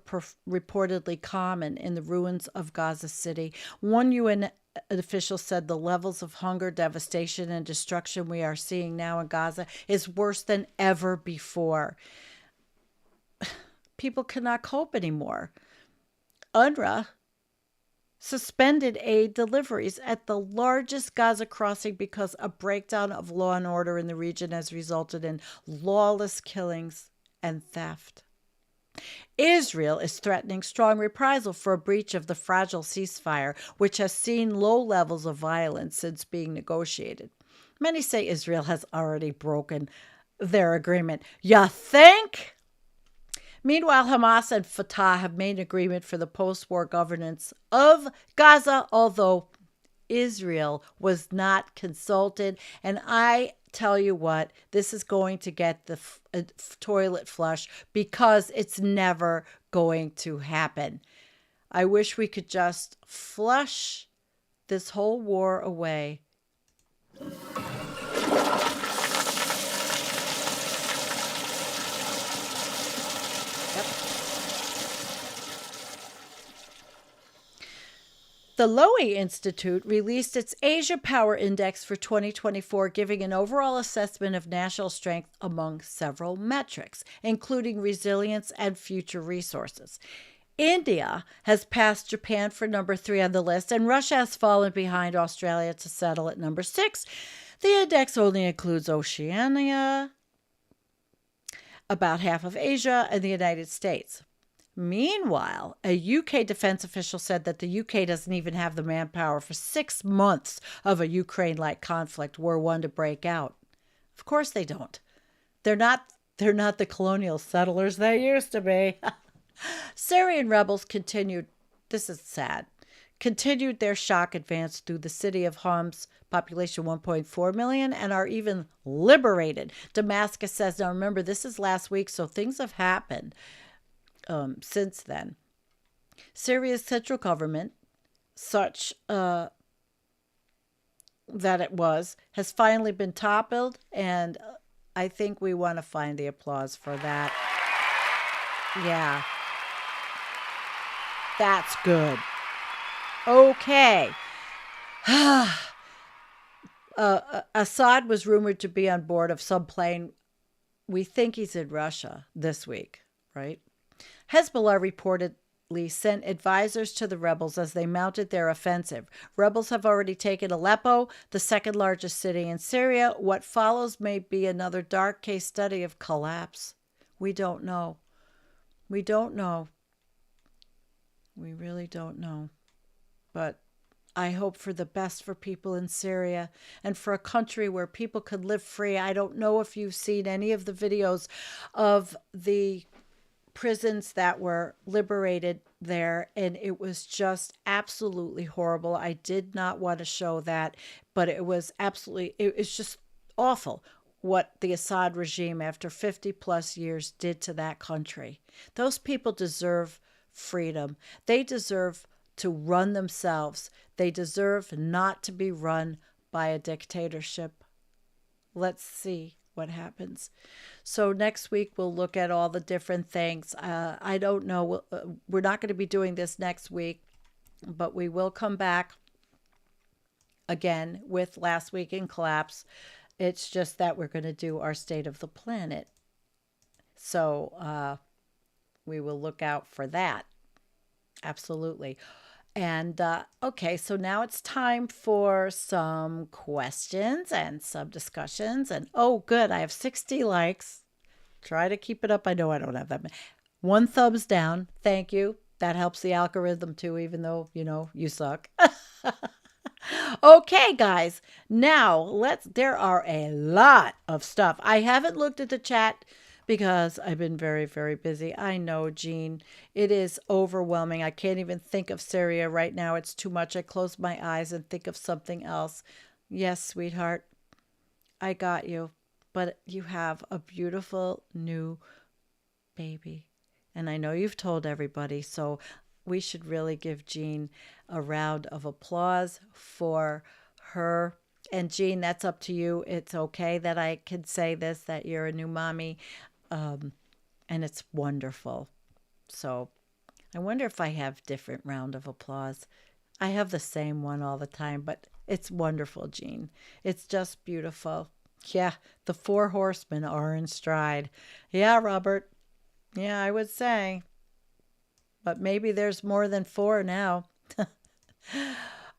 reportedly common in the ruins of Gaza City. One UN official said the levels of hunger, devastation, and destruction we are seeing now in Gaza is worse than ever before. People cannot cope anymore. UNRWA suspended aid deliveries at the largest Gaza crossing because a breakdown of law and order in the region has resulted in lawless killings and theft. Israel is threatening strong reprisal for a breach of the fragile ceasefire, which has seen low levels of violence since being negotiated. Many say Israel has already broken their agreement. You think? Meanwhile, Hamas and Fatah have made an agreement for the post-war governance of Gaza, although Israel was not consulted. And I tell you what, this is going to get the toilet flush, because it's never going to happen. I wish we could just flush this whole war away. The Lowy Institute released its Asia Power Index for 2024, giving an overall assessment of national strength among several metrics, including resilience and future resources. India has passed Japan for number 3 on the list, and Russia has fallen behind Australia to settle at number 6. The index only includes Oceania, about half of Asia, and the United States. Meanwhile, a UK defense official said that the UK doesn't even have the manpower for 6 months of a Ukraine-like conflict, War I, to break out. Of course they don't. They're not the colonial settlers they used to be. Syrian rebels continued their shock advance through the city of Homs, population 1.4 million, and are even liberated. Damascus says, now remember, this is last week, so things have happened since then. Syria's central government, such that it was, has finally been toppled, and I think we want to find the applause for that. Yeah. That's good. Okay. Assad was rumored to be on board of some plane. We think he's in Russia this week, right? Hezbollah reportedly sent advisors to the rebels as they mounted their offensive. Rebels have already taken Aleppo, the second largest city in Syria. What follows may be another dark case study of collapse. We don't know. We don't know. We really don't know. But I hope for the best for people in Syria and for a country where people could live free. I don't know if you've seen any of the videos of the prisons that were liberated there, and it was just absolutely horrible. I did not want to show that, but it was just awful what the Assad regime after 50 plus years did to that country. Those people deserve freedom. They deserve to run themselves. They deserve not to be run by a dictatorship. Let's see what happens. So next week we'll look at all the different things. I don't know. We're not going to be doing this next week, but we will come back again with Last Week in Collapse. It's just that we're going to do our State of the Planet. So we will look out for that. Absolutely. And okay, so now it's time for some questions and some discussions. And oh, good, I have 60 likes. Try to keep it up. I know I don't have that many. 1 thumbs down. Thank you. That helps the algorithm too, even though, you suck. Okay, guys. Now, there are a lot of stuff. I haven't looked at the chat because I've been very, very busy. I know, Jean. It is overwhelming. I can't even think of Syria right now. It's too much. I close my eyes and think of something else. Yes, sweetheart, I got you. But you have a beautiful new baby. And I know you've told everybody, so we should really give Jean a round of applause for her. And Jean, that's up to you. It's okay that I can say this, that you're a new mommy. And it's wonderful. So I wonder if I have different round of applause. I have the same one all the time, but it's wonderful, Jean. It's just beautiful. Yeah, the 4 horsemen are in stride. Yeah, Robert. Yeah, I would say. But maybe there's more than 4 now.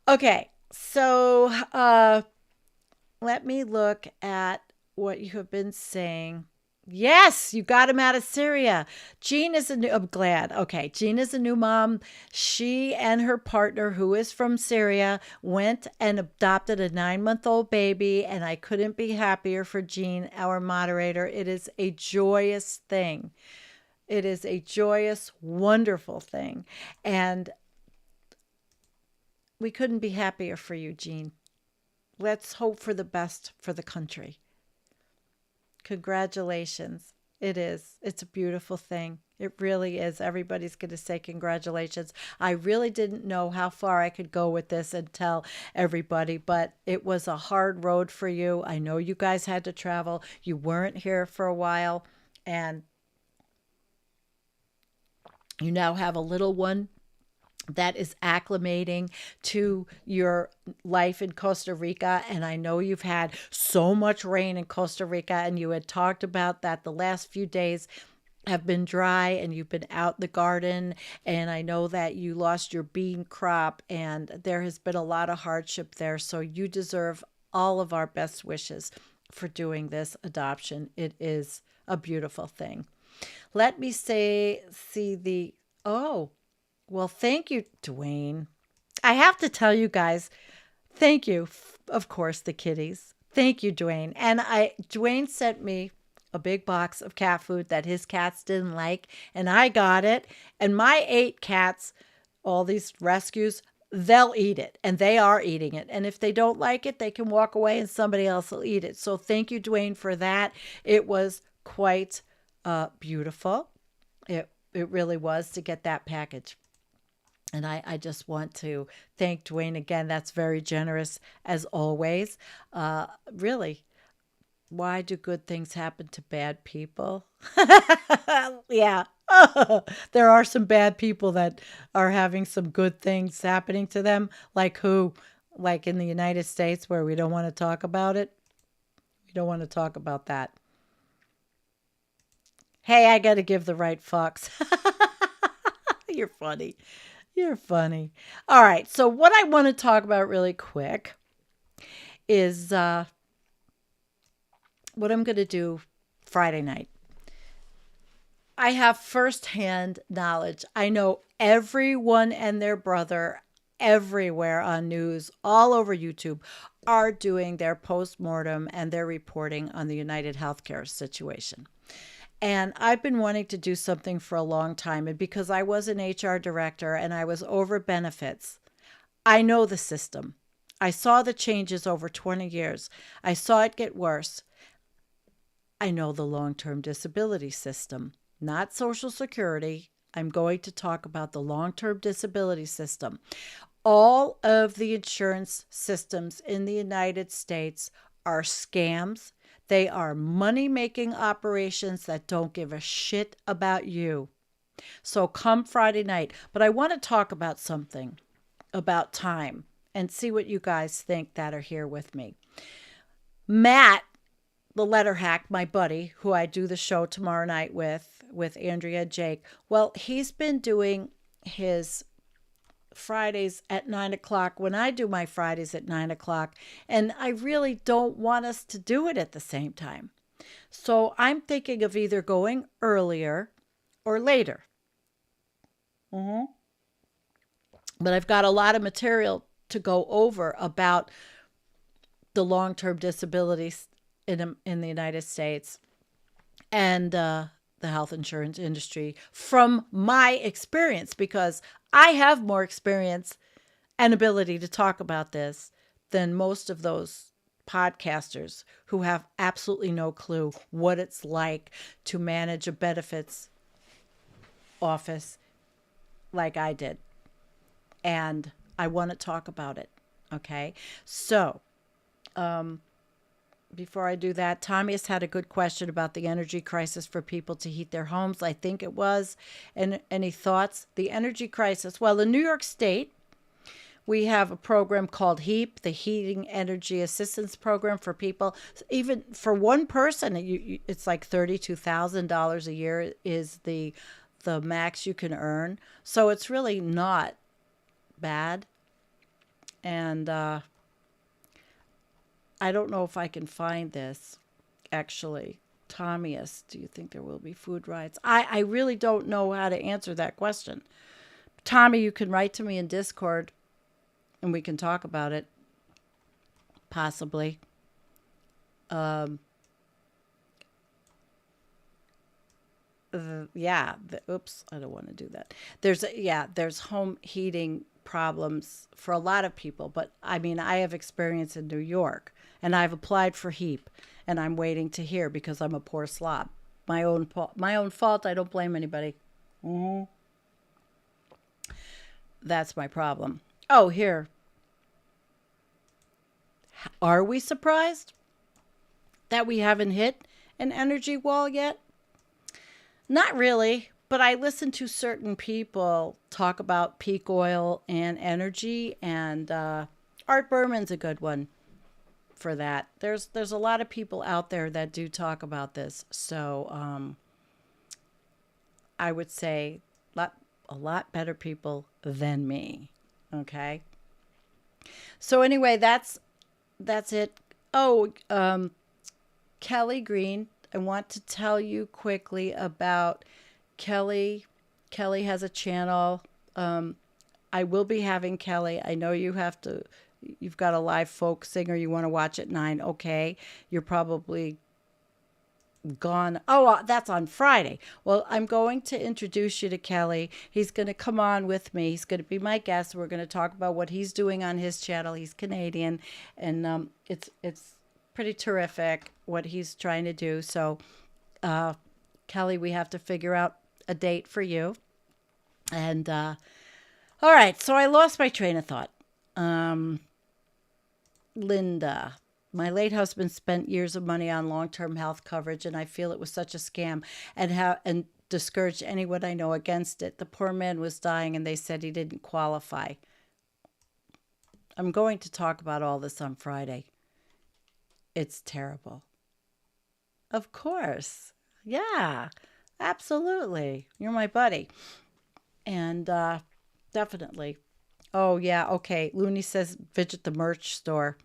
Okay, so let me look at what you have been saying. Yes, you got him out of Syria. Jean is I'm glad. Okay, Jean is a new mom. She and her partner, who is from Syria, went and adopted a 9-month-old baby, and I couldn't be happier for Jean, our moderator. It is a joyous thing. It is a joyous, wonderful thing. And we couldn't be happier for you, Jean. Let's hope for the best for the country. Congratulations. It is. It's a beautiful thing. It really is. Everybody's going to say congratulations. I really didn't know how far I could go with this and tell everybody, but it was a hard road for you. I know you guys had to travel. You weren't here for a while, and you now have a little one that is acclimating to your life in Costa Rica. And I know you've had so much rain in Costa Rica, and you had talked about that the last few days have been dry and you've been out in the garden. And I know that you lost your bean crop and there has been a lot of hardship there. So you deserve all of our best wishes for doing this adoption. It is a beautiful thing. Let me oh, well, thank you, Dwayne. I have to tell you guys, thank you. Of course, the kitties. Thank you, Dwayne. And Dwayne sent me a big box of cat food that his cats didn't like, and I got it. And my 8 cats, all these rescues, they'll eat it, and they are eating it. And if they don't like it, they can walk away and somebody else will eat it. So thank you, Dwayne, for that. It was quite beautiful. It really was, to get that package. And I just want to thank Dwayne again. That's very generous, as always. Really, why do good things happen to bad people? Yeah. There are some bad people that are having some good things happening to them. Like who? Like in the United States, where we don't want to talk about it? We don't want to talk about that. Hey, I got to give the right fucks. You're funny. You're funny. All right. So what I want to talk about really quick is what I'm going to do Friday night. I have firsthand knowledge. I know everyone and their brother everywhere on news, all over YouTube, are doing their postmortem and their reporting on the United Healthcare situation. And I've been wanting to do something for a long time. And because I was an HR director and I was over benefits, I know the system. I saw the changes over 20 years. I saw it get worse. I know the long-term disability system, not Social Security. I'm going to talk about the long-term disability system. All of the insurance systems in the United States are scams. They are money-making operations that don't give a shit about you. So come Friday night. But I want to talk about something, about time, and see what you guys think that are here with me. Matt, the letter hack, my buddy, who I do the show tomorrow night with Andrea and Jake, well, he's been doing his Fridays at 9 o'clock when I do my Fridays at 9 o'clock. And I really don't want us to do it at the same time. So I'm thinking of either going earlier or later. But I've got a lot of material to go over about the long-term disabilities in the United States and the health insurance industry from my experience, because I have more experience and ability to talk about this than most of those podcasters who have absolutely no clue what it's like to manage a benefits office like I did. And I want to talk about it. Okay. So, before I do that, Tommy has had a good question about the energy crisis for people to heat their homes. I think it was. And any thoughts? The energy crisis. Well, in New York State, we have a program called HEAP, the Heating Energy Assistance Program for people. Even for one person, it's like $32,000 a year is the max you can earn. So it's really not bad. And I don't know if I can find this, actually. Tommyus, do you think there will be food riots? I really don't know how to answer that question. Tommy, you can write to me in Discord, and we can talk about it, possibly. Oops, I don't want to do that. There's home heating problems for a lot of people, but I mean, I have experience in New York, and I've applied for HEAP, and I'm waiting to hear because I'm a poor slob. My own fault. I don't blame anybody. That's my problem. Oh, here. Are we surprised that we haven't hit an energy wall yet? Not really. but I listen to certain people talk about peak oil and energy, and Art Berman's a good one for that. There's a lot of people out there that do talk about this. So I would say a lot better people than me. Okay. So anyway, that's it. Oh, Kelly Green, I want to tell you quickly about Kelly. Kelly has a channel. I will be having Kelly. I know you've got a live folk singer you want to watch at 9. Okay. You're probably gone. Oh, that's on Friday. Well, I'm going to introduce you to Kelly. He's going to come on with me. He's going to be my guest. We're going to talk about what he's doing on his channel. He's Canadian, and it's pretty terrific what he's trying to do. So, Kelly, we have to figure out a date for you. And all right, so I lost my train of thought. Linda. My late husband spent years of money on long-term health coverage, and I feel it was such a scam and discouraged anyone I know against it. The poor man was dying, and they said he didn't qualify. I'm going to talk about all this on Friday. It's terrible. Of course. Yeah, absolutely. You're my buddy. And definitely. Oh, yeah, okay. Looney says visit the merch store.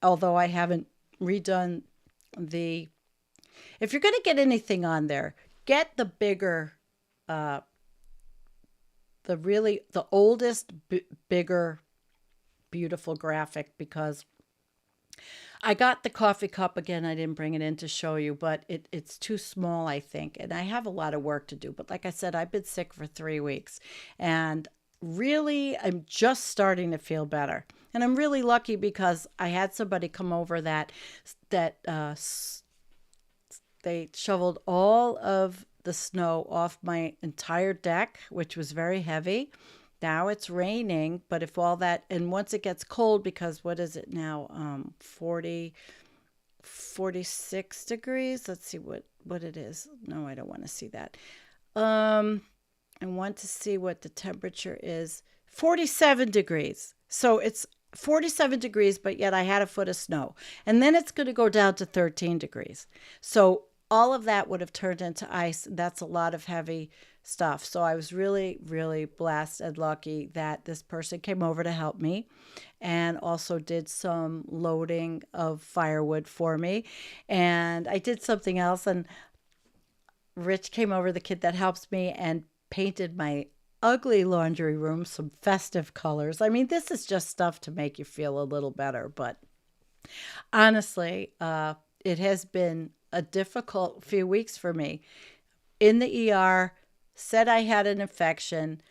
Although I haven't redone if you're going to get anything on there, get the bigger, the oldest, bigger, beautiful graphic, because I got the coffee cup again. I didn't bring it in to show you, but it's too small, I think. And I have a lot of work to do. But like I said, I've been sick for 3 weeks, and really, I'm just starting to feel better. And I'm really lucky because I had somebody come over that they shoveled all of the snow off my entire deck, which was very heavy. Now it's raining, but if all that, and once it gets cold, because what is it now? 46 degrees. Let's see what it is. No, I don't want to see that. I want to see what the temperature is. 47 degrees. So it's 47 degrees, but yet I had a foot of snow. And then it's going to go down to 13 degrees. So all of that would have turned into ice. That's a lot of heavy stuff. So I was really, really blessed and lucky that this person came over to help me and also did some loading of firewood for me. And I did something else, and Rich came over, the kid that helps me, and painted my ugly laundry room some festive colors. I mean, this is just stuff to make you feel a little better. But honestly, it has been a difficult few weeks for me. In the ER, said I had an infection.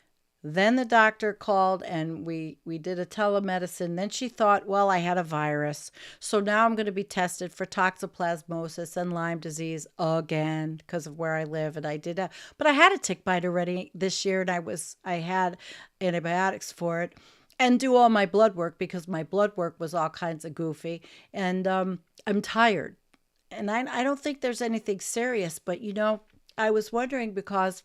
Then the doctor called, and we did a telemedicine. Then she thought, well, I had a virus. So now I'm going to be tested for toxoplasmosis and Lyme disease again because of where I live. And I did that. But I had a tick bite already this year, and I had antibiotics for it, and do all my blood work because my blood work was all kinds of goofy. And I'm tired. And I don't think there's anything serious. But, I was wondering because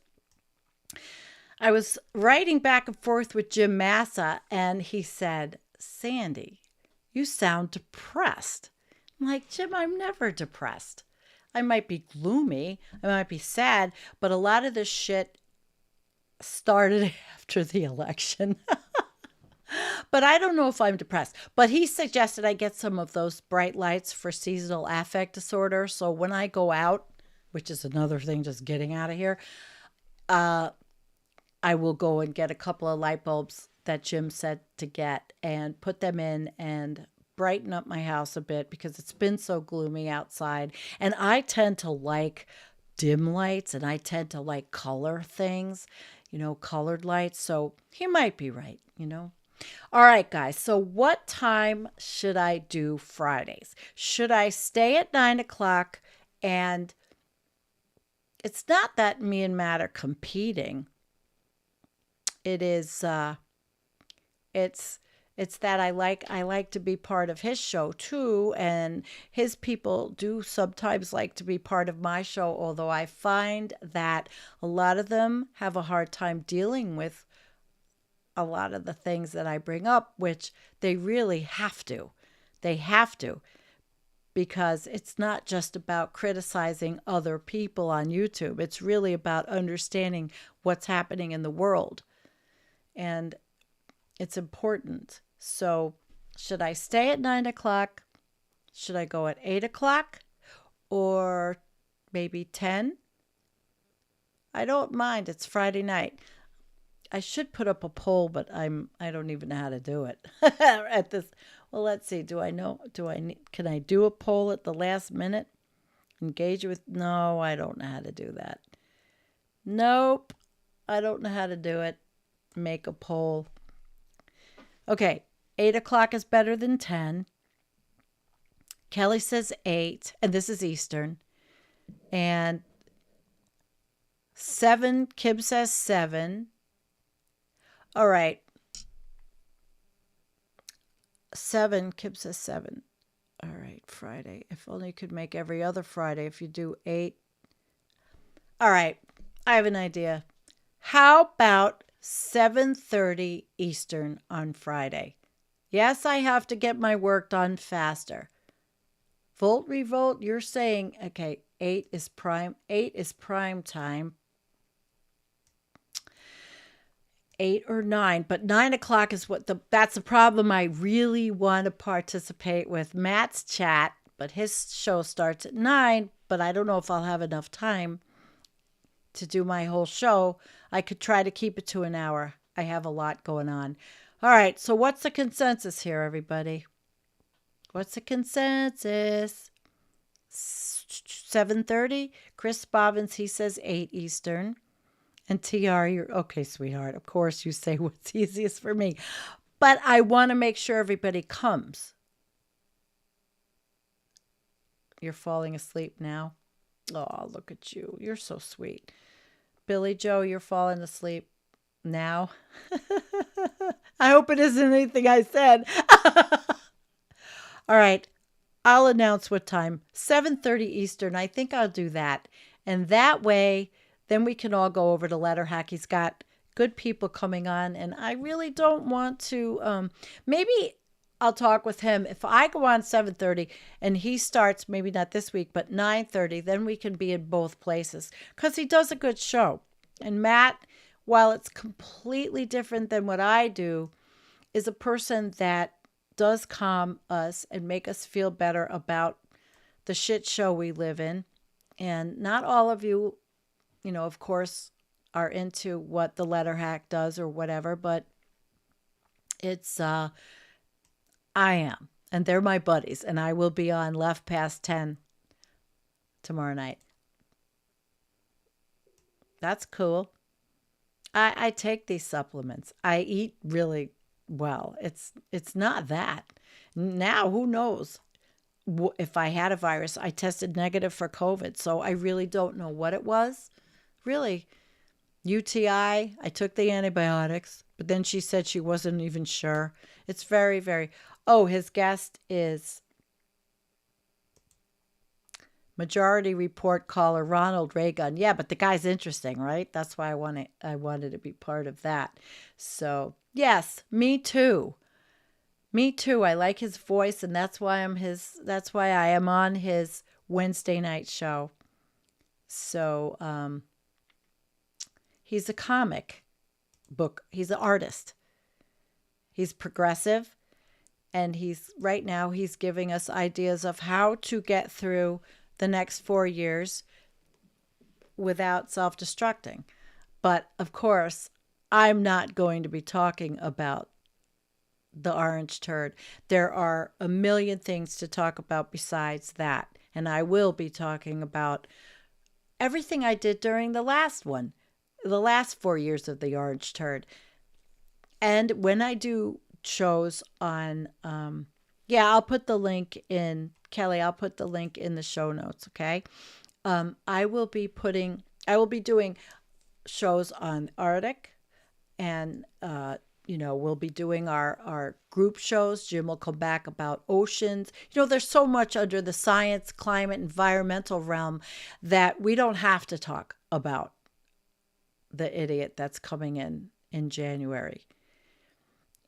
I was writing back and forth with Jim Massa, and he said, Sandy, you sound depressed. I'm like, Jim, I'm never depressed. I might be gloomy. I might be sad, but a lot of this shit started after the election. But I don't know if I'm depressed. But he suggested I get some of those bright lights for seasonal affect disorder. So when I go out, which is another thing, just getting out of here, I will go and get a couple of light bulbs that Jim said to get and put them in and brighten up my house a bit because it's been so gloomy outside. And I tend to like dim lights, and I tend to like color things, colored lights. So he might be right, All right, guys. So what time should I do Fridays? Should I stay at 9 o'clock? And it's not that me and Matt are competing. It is, It's that I like to be part of his show too, and his people do sometimes like to be part of my show, although I find that a lot of them have a hard time dealing with a lot of the things that I bring up, which they really have to. They have to, because it's not just about criticizing other people on YouTube. It's really about understanding what's happening in the world. And it's important. So, should I stay at 9 o'clock? Should I go at 8 o'clock? Or maybe 10? I don't mind. It's Friday night. I should put up a poll, but I don't even know how to do it at this. Well, let's see. Can I do a poll at the last minute? Engage with? No, I don't know how to do that. Nope. I don't know how to do it. Make a poll. Okay. 8 o'clock is better than 10. Kelly says 8, and this is Eastern. And 7, Kim says 7. All right. 7, Kim says 7. All right, Friday. If only you could make every other Friday if you do 8. All right, I have an idea. How about 7:30 Eastern on Friday? Yes, I have to get my work done faster. Volt Revolt, you're saying, okay, 8 is prime time. 8 or 9, but 9 o'clock is that's the problem. I really want to participate with Matt's chat, but his show starts at 9, but I don't know if I'll have enough time to do my whole show. I could try to keep it to an hour. I have a lot going on. All right, so what's the consensus here, everybody? What's the consensus? 7:30? Chris Bobbins, he says 8 Eastern. And TR, you're okay, sweetheart. Of course, you say what's easiest for me. But I want to make sure everybody comes. You're falling asleep now? Oh, look at you. You're so sweet. Billy Joe, you're falling asleep now? I hope it isn't anything I said. All right. I'll announce what time. 7:30 Eastern. I think I'll do that. And that way, then we can all go over to Letterhack. He's got good people coming on. And I really don't want to, maybe I'll talk with him. If I go on 7:30 and he starts, maybe not this week, but 9:30, then we can be in both places. Because he does a good show. And Matt, while it's completely different than what I do, is a person that does calm us and make us feel better about the shit show we live in. And not all of you, of course, are into what the Letterhack does or whatever, but it's, I am. And they're my buddies. And I will be on Left Past 10 tomorrow night. That's cool. I take these supplements. I eat really well. It's not that. Now, who knows if I had a virus? I tested negative for COVID, so I really don't know what it was. Really. UTI, I took the antibiotics, but then she said she wasn't even sure. It's very, very... Oh, his guest is Majority Report caller Ronald Reagan. Yeah, but the guy's interesting, right? That's why I wanted to be part of that. So, yes, me too. Me too. I like his voice, and that's why I am on his Wednesday night show. So, he's a comic book. He's an artist. He's progressive, and right now he's giving us ideas of how to get through the next 4 years without self-destructing. But of course, I'm not going to be talking about the orange turd. There are a million things to talk about besides that. And I will be talking about everything I did during the last 4 years of the orange turd. And when I do shows on, I'll put the link in, Kelly, I'll put the link in the show notes, okay? I will be doing shows on Arctic and, we'll be doing our group shows. Jim will come back about oceans. There's so much under the science, climate, environmental realm that we don't have to talk about the idiot that's coming in January.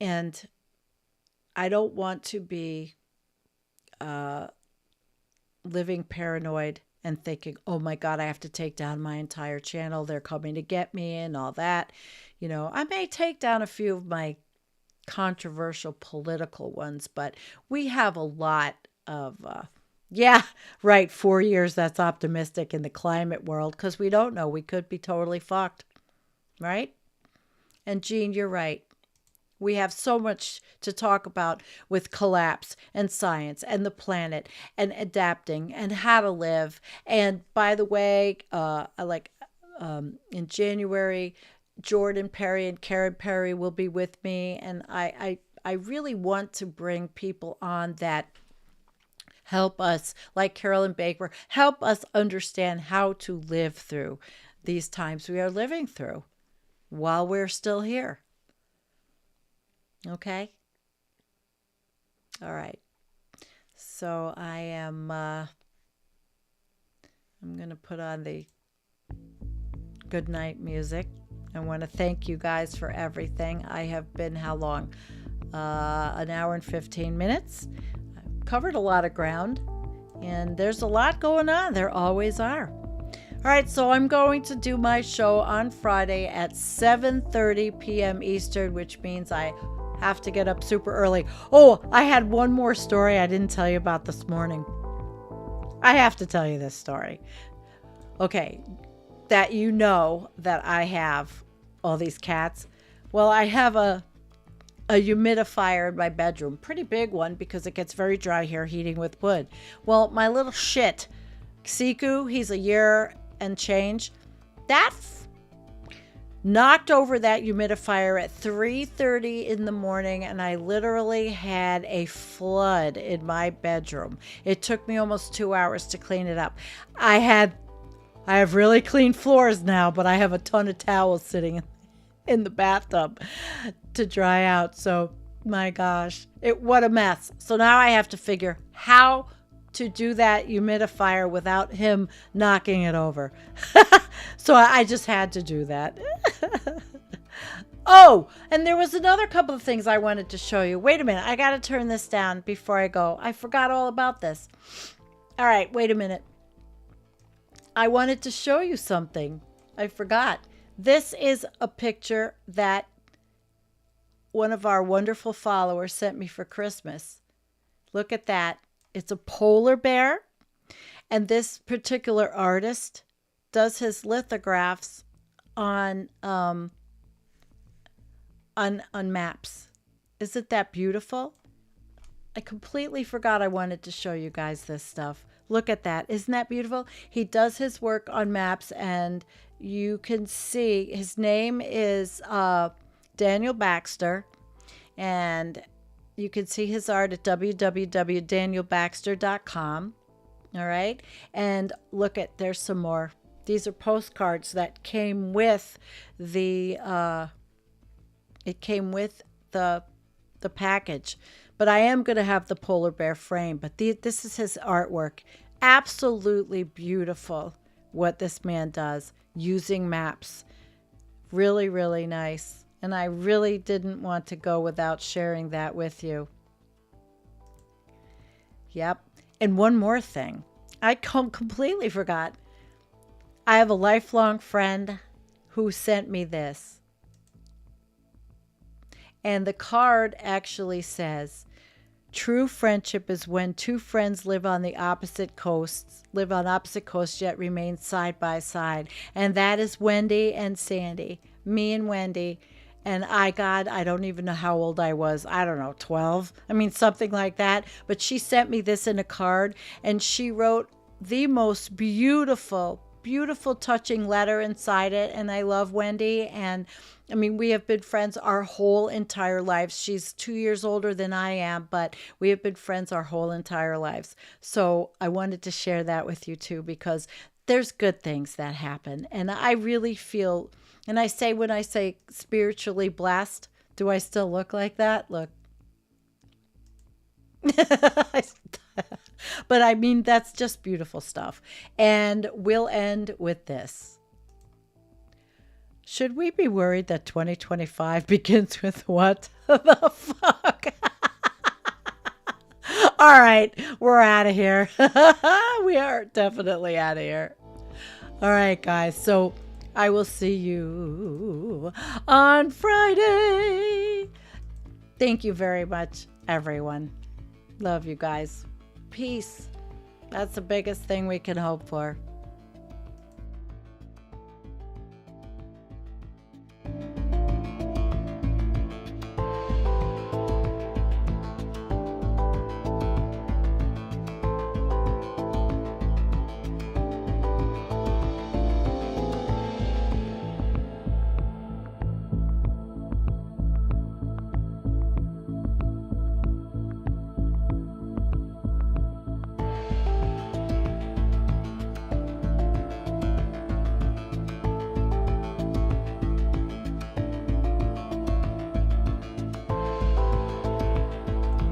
And I don't want to be living paranoid and thinking, oh my God, I have to take down my entire channel. They're coming to get me and all that. I may take down a few of my controversial political ones, but we have a lot of, 4 years, that's optimistic in the climate world, because we don't know. We could be totally fucked, right? And Jean, you're right. We have so much to talk about with collapse and science and the planet and adapting and how to live. And by the way, in January, Jordan Perry and Karen Perry will be with me. And I really want to bring people on that help us, like Carolyn Baker, help us understand how to live through these times we are living through while we're still here. Okay? All right. So I'm going to put on the good night music. I want to thank you guys for everything. I have been, how long? An hour and 15 minutes. I've covered a lot of ground, and there's a lot going on. There always are. All right, so I'm going to do my show on Friday at 7:30 p.m. Eastern, which means I have to get up super early. Oh, I had one more story I didn't tell you about this morning. I have to tell you this story. Okay, that that I have all these cats. Well, I have a humidifier in my bedroom. Pretty big one because it gets very dry here heating with wood. Well, my little shit, Siku, he's a year and change. That knocked over that humidifier at 3:30 in the morning, and I literally had a flood in my bedroom. It took me almost 2 hours to clean it up. I have really clean floors now, but I have a ton of towels sitting in the bathtub to dry out. So, my gosh, what a mess. So now I have to figure how to do that humidifier without him knocking it over. So I just had to do that. Oh, and there was another couple of things I wanted to show you. Wait a minute. I got to turn this down before I go. I forgot all about this. All right, wait a minute. I wanted to show you something. I forgot. This is a picture that one of our wonderful followers sent me for Christmas. Look at that. It's a polar bear. And this particular artist does his lithographs on maps. Isn't that beautiful? I completely forgot I wanted to show you guys this stuff. Look at that. Isn't that beautiful? He does his work on maps, and you can see his name is Daniel Baxter, and you can see his art at www.danielbaxter.com. All right. And look at, there's some more. These are postcards that came with the package. But I am going to have the polar bear frame. But this is his artwork. Absolutely beautiful what this man does using maps. Really, really nice. And I really didn't want to go without sharing that with you. Yep. And one more thing. I completely forgot. I have a lifelong friend who sent me this. And the card actually says, true friendship is when two friends live on opposite coasts yet remain side by side. And that is Wendy and Sandy. Me and Wendy. And I don't even know how old I was. I don't know, 12? I mean, something like that. But she sent me this in a card, and she wrote the most beautiful, beautiful, touching letter inside it. And I love Wendy. And I mean, we have been friends our whole entire lives. She's 2 years older than I am, but we have been friends our whole entire lives. So I wanted to share that with you too, because there's good things that happen. And I really feel, and when I say spiritually blessed, Do I still look like that? Look. But I mean, that's just beautiful stuff. And we'll end with this. Should we be worried that 2025 begins with what the fuck? All right, we're out of here. We are definitely out of here. All right, guys. So I will see you on Friday. Thank you very much, everyone. Love you guys. Peace. That's the biggest thing we can hope for.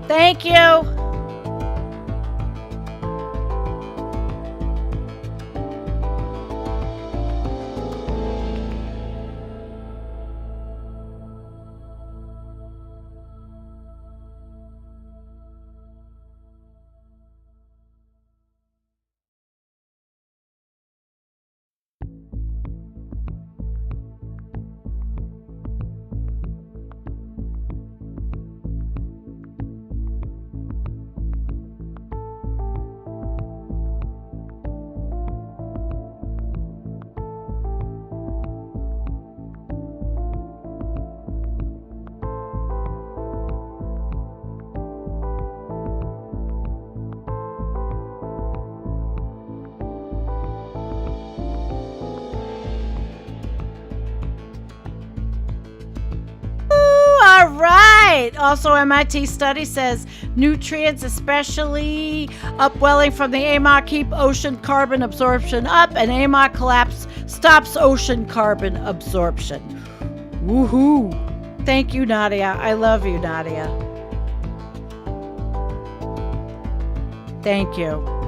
Thank you. All right. Also, MIT study says nutrients, especially upwelling from the AMOC, keep ocean carbon absorption up, and AMOC collapse stops ocean carbon absorption. Woohoo. Thank you, Nadia. I love you, Nadia. Thank you.